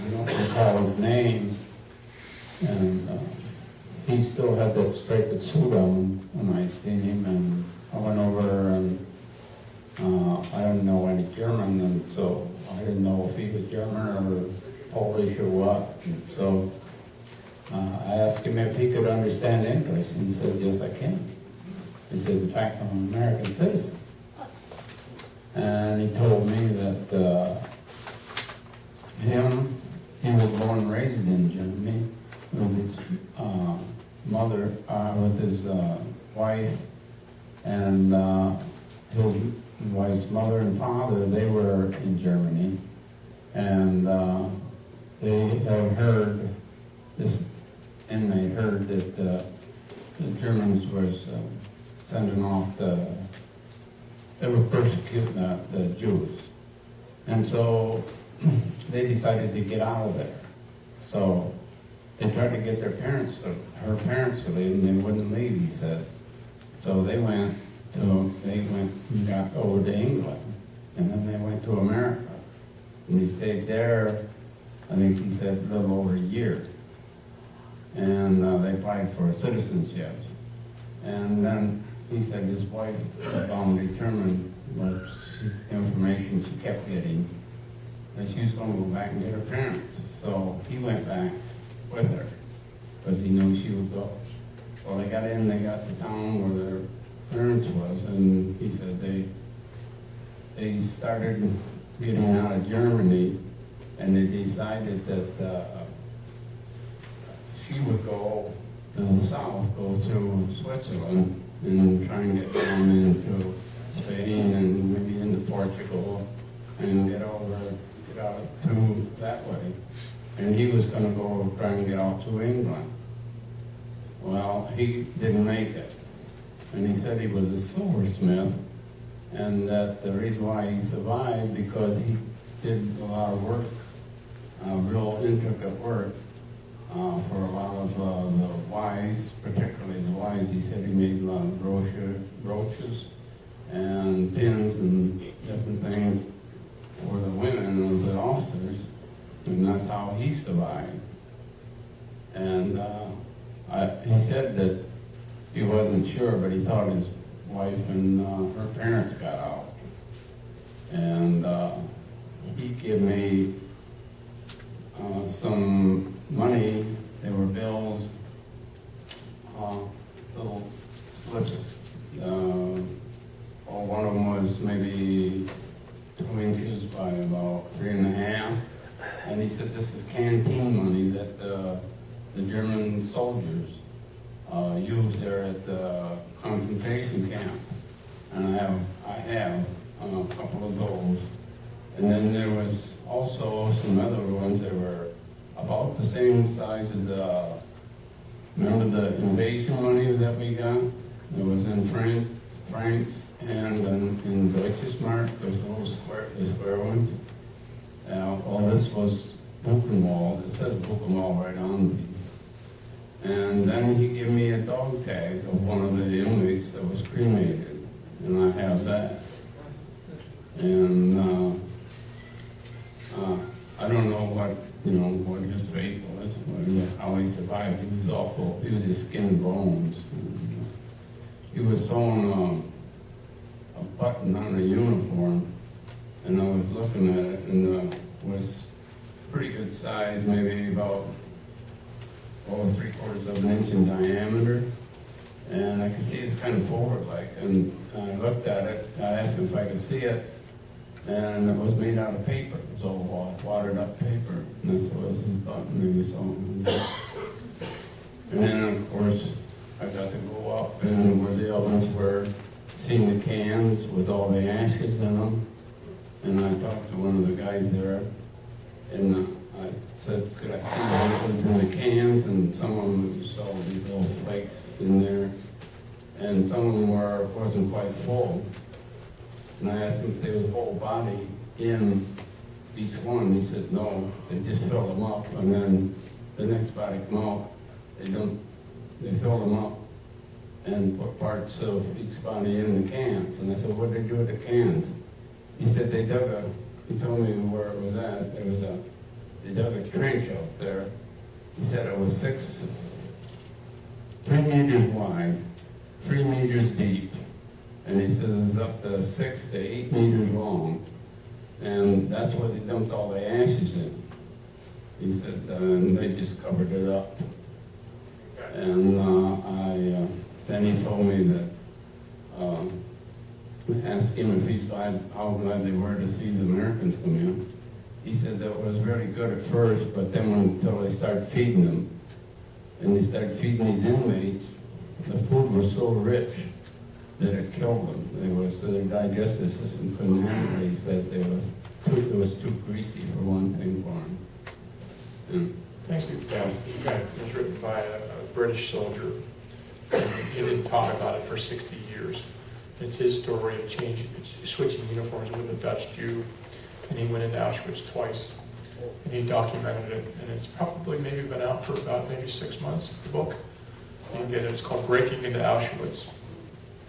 I don't recall his name. And he still had that striped suit on when I seen him. And I went over and I didn't know any German. And so I didn't know if he was German or Polish or what. And so I asked him if he could understand English, and he said, "Yes, I can." He said, "In fact, I'm an American citizen." And he told me that he was born and raised in Germany with his mother, with his wife, and his wife's mother and father, they were in Germany, and they had heard this inmate heard that the Germans was sending off they were persecuting the Jews. And so they decided to get out of there. So they tried to get her parents to leave, and they wouldn't leave, he said. So they got over to England, and then they went to America. And he stayed there, I think he said, a little over a year. And they applied for citizenship. And then he said his wife determined what information she kept getting, that she was going to go back and get her parents. So he went back with her, because he knew she would go. Well, they got to town where their parents was, and he said they started getting out of Germany, and they decided that she would go to the south, go through Switzerland, and try and get down into Spain and maybe into Portugal, and get out through that way. And he was going to go try and get out to England. Well, he didn't make it. And he said he was a silversmith, and that the reason why he survived, because he did a lot of work, real intricate work, for a lot of the wives, particularly the wives. He said he made a lot of brooches and pins and different things for the women of the officers, and that's how he survived. And he said that he wasn't sure, but he thought his wife and her parents got out. And he gave me some money. There were bills, little slips. One of them was maybe 2 inches by about 3.5. And he said this is canteen money that the German soldiers used there at the concentration camp. And I have a couple of those. And then there was also some other ones that were about the same size as remember the invasion money that we got? That was in Frank? Franks, and in Deutsche Mark, there's little the square ones. All this was Buchenwald. It says Buchenwald right on these. And then he gave me a dog tag of one of the inmates that was cremated, and I have that. And I don't know what his fate was, how he survived. He was awful. He was just skin and bones. He was sewing a button on a uniform, and I was looking at it, and it was pretty good size, maybe about 3/4 of an inch in diameter. And I could see it was kind of forward-like, and I looked at it. I asked him if I could see it, and it was made out of paper. It was all watered-up paper, and this was his button. He was sewing. And then, of course, I got to go up and where the ovens were, seeing the cans with all the ashes in them. And I talked to one of the guys there, and I said, could I see what was in the cans? And some of them saw these little flakes in there, and some of them wasn't quite full. And I asked him if there was a whole body in each one. He said no, they just fill them up, and then the next body come out, they fill them up and put parts of each body in the cans. And I said, what did they do with the cans? He said he told me where it was at. They dug a trench out there. He said it was 3 meters wide, 3 meters deep. And he said it was up to 6 to 8 meters long. And that's where they dumped all the ashes in. He said, and they just covered it up. And then he told me that, asked him if he's glad, how glad they were to see the Americans come in. He said that it was very good at first, but then until they started feeding them, and they started feeding these inmates, the food was so rich that it killed them. Their digestive system couldn't handle it. He said it was too greasy for one thing for them. Thank you. It was written by a British soldier. He didn't talk about it for 60 years. It's his story of switching uniforms with a Dutch Jew, and he went into Auschwitz twice. And he documented it, and it's probably maybe been out for about maybe 6 months, the book. You can get it. It's called Breaking into Auschwitz.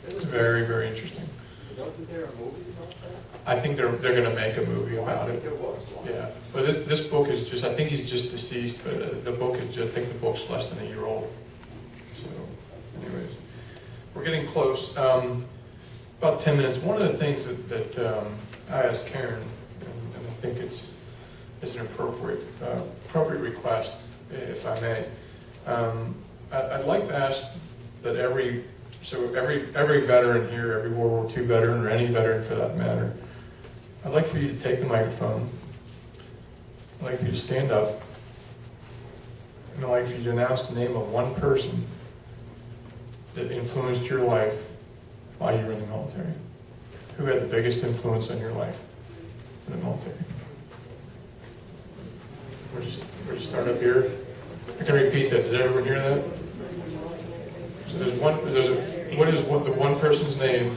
It's very, very interesting. Wasn't there a movie about that? I think they're going to make a movie about it. Yeah, but this book is just, I think he's just deceased, but the book is, I think the book's less than a year old. So, anyways, we're getting close. About 10 minutes. One of the things that I asked Karen, and I think it's an appropriate request, if I may. I'd like to ask that every veteran here, every World War II veteran, or any veteran for that matter, I'd like for you to take the microphone. I'd like for you to stand up. And I'd like for you to announce the name of one person that influenced your life while you were in the military. Who had the biggest influence on your life in the military? We'll just start up here. I can repeat that. Did everyone hear that? So what is the one person's name?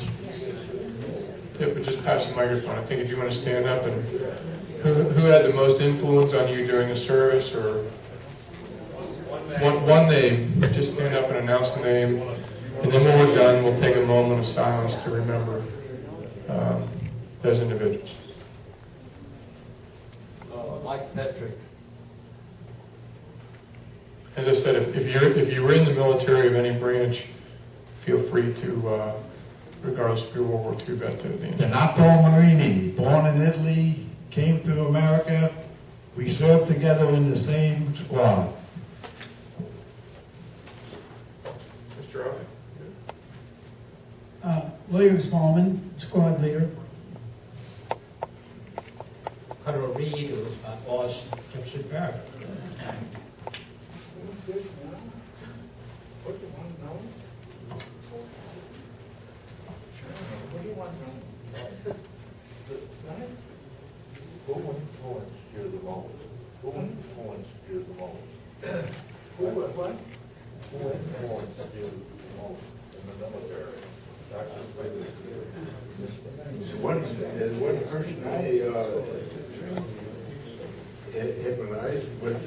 Yeah, but just pass the microphone. I think if you want to stand up, and who had the most influence on you during the service, or one name, just stand up and announce the name. And then when we're done, we'll take a moment of silence to remember those individuals. Mike Petrick. As I said, if you were in the military of any branch, feel free to, regardless of your World War II vet, to answer. Donato Marini, born in Italy, came to America. We served together in the same squad. Mr. Owen. William Smallman, squad leader. Colonel Reed, who was my boss, Jefferson Barrett. What do you want to know? What do you want to know? Who influenced you the most? Who influenced you the most? Who influenced you the most in the military? One person I immunized was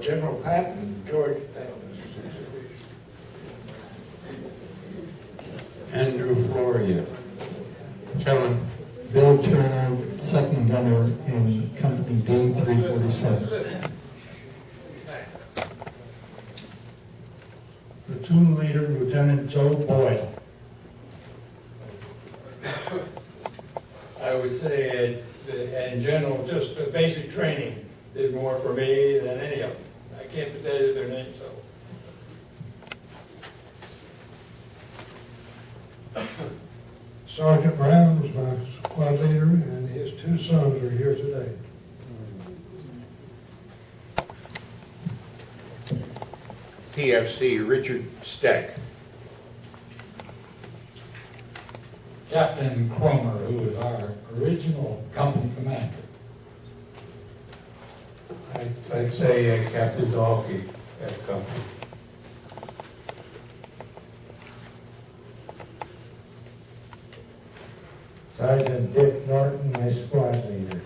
General Patton, George Patton. Andrew Floria. Gentlemen. Bill Turner, second gunner in Company D 347. Platoon Leader Lieutenant Joe Boyle. I would say, in general, just the basic training did more for me than any of them. I can't tell you their names, so. Sergeant Brown was my squad leader, and his two sons are here today. PFC Richard Steck. Captain Cromer, who was our original company commander. I'd say Captain Dalkey, F Company. Sergeant Dick Norton, my squad leader.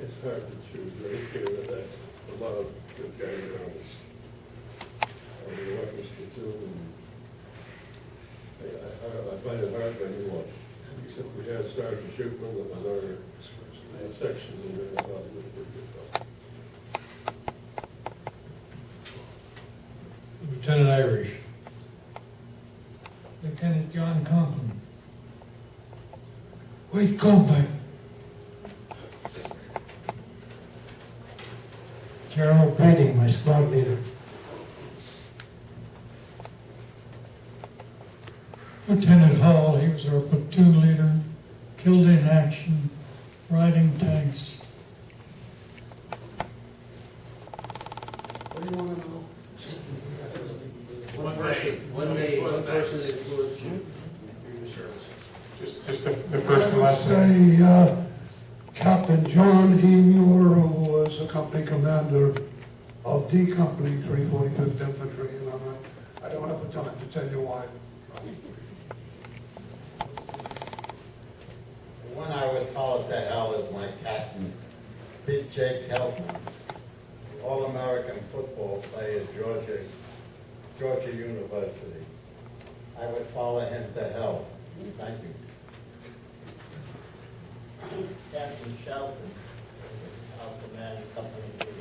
It's hard to choose right here, but that's a lot of good guys around us. The weapons platoon, I find it hard for anyone, except we had Sergeant Shupman that was our sections in there, I thought he was a pretty good fellow. Lieutenant Irish. Lieutenant John Conklin. Wait, Colby. Gerald Brady, my squad leader. Lieutenant Hall, he was our platoon leader, killed in action, riding tanks. What do you want to know? One person influenced you in your service. Just the first and last I name. would say Captain John E. Muir, who was the company commander of D Company, 345th Infantry, and I don't have the time to tell you why. The one I would follow to hell is my captain, Big Jake Helton, All-American football player at Georgia University. I would follow him to hell. Thank you. Captain Shelton, our commanding company leader.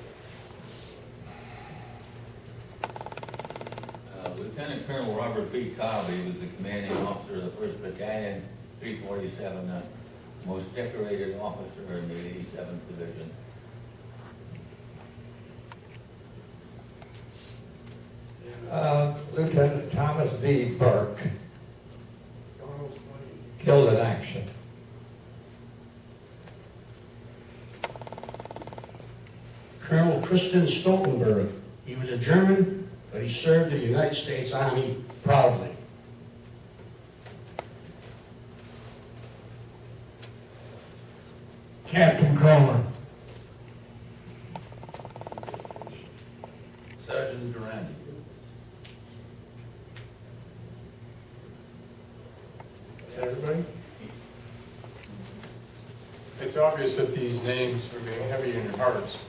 Lieutenant Colonel Robert B. Cobby was the commanding officer of the 1st Battalion, 347, the most decorated officer in the 87th Division. Lieutenant Thomas D. Burke, killed in action. Colonel Tristan Stoltenberg. He was a German, but he served the United States Army proudly. Captain Cromer. Sergeant Durandi. Everybody? It's obvious that these names are being heavy in your hearts.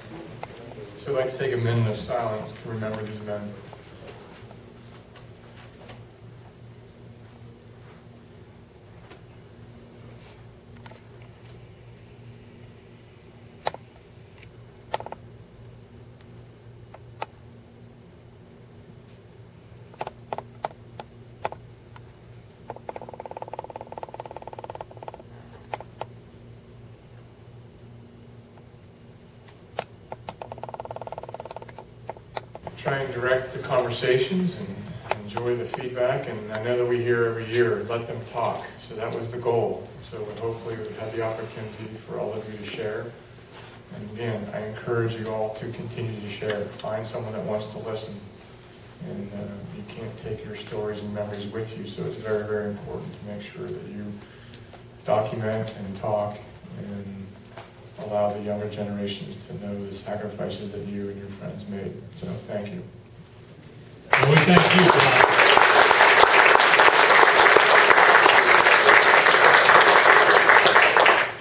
So I'd like to take a minute of silence to remember these men. Try and direct the conversations and enjoy the feedback, and I know that we hear every year, let them talk. So that was the goal. So hopefully we would have the opportunity for all of you to share. And again, I encourage you all to continue to share. Find someone that wants to listen. And you can't take your stories and memories with you, so it's very, very important to make sure that you document and talk and allow the younger generations to know the sacrifices that you and your friends made. So thank you. Well, we thank you, Bob.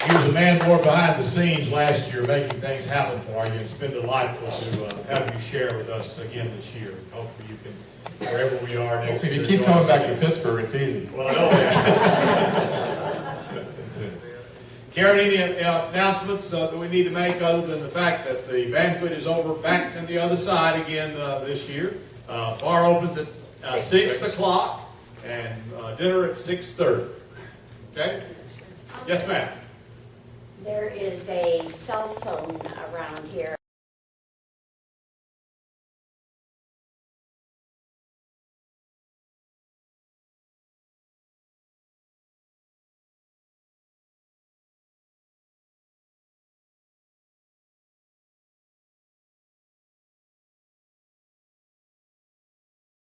He was a man more behind the scenes last year, making things happen for you. It's been delightful to have you share with us again this year. Hopefully you can, wherever we are next If year. you keep coming back to Pittsburgh, it's easy. Well, I know that. Karen, any announcements that we need to make other than the fact that the banquet is over back on the other side again this year? Bar opens at 6 o'clock and dinner at 6:30. Okay? Yes, ma'am. There is a cell phone around here.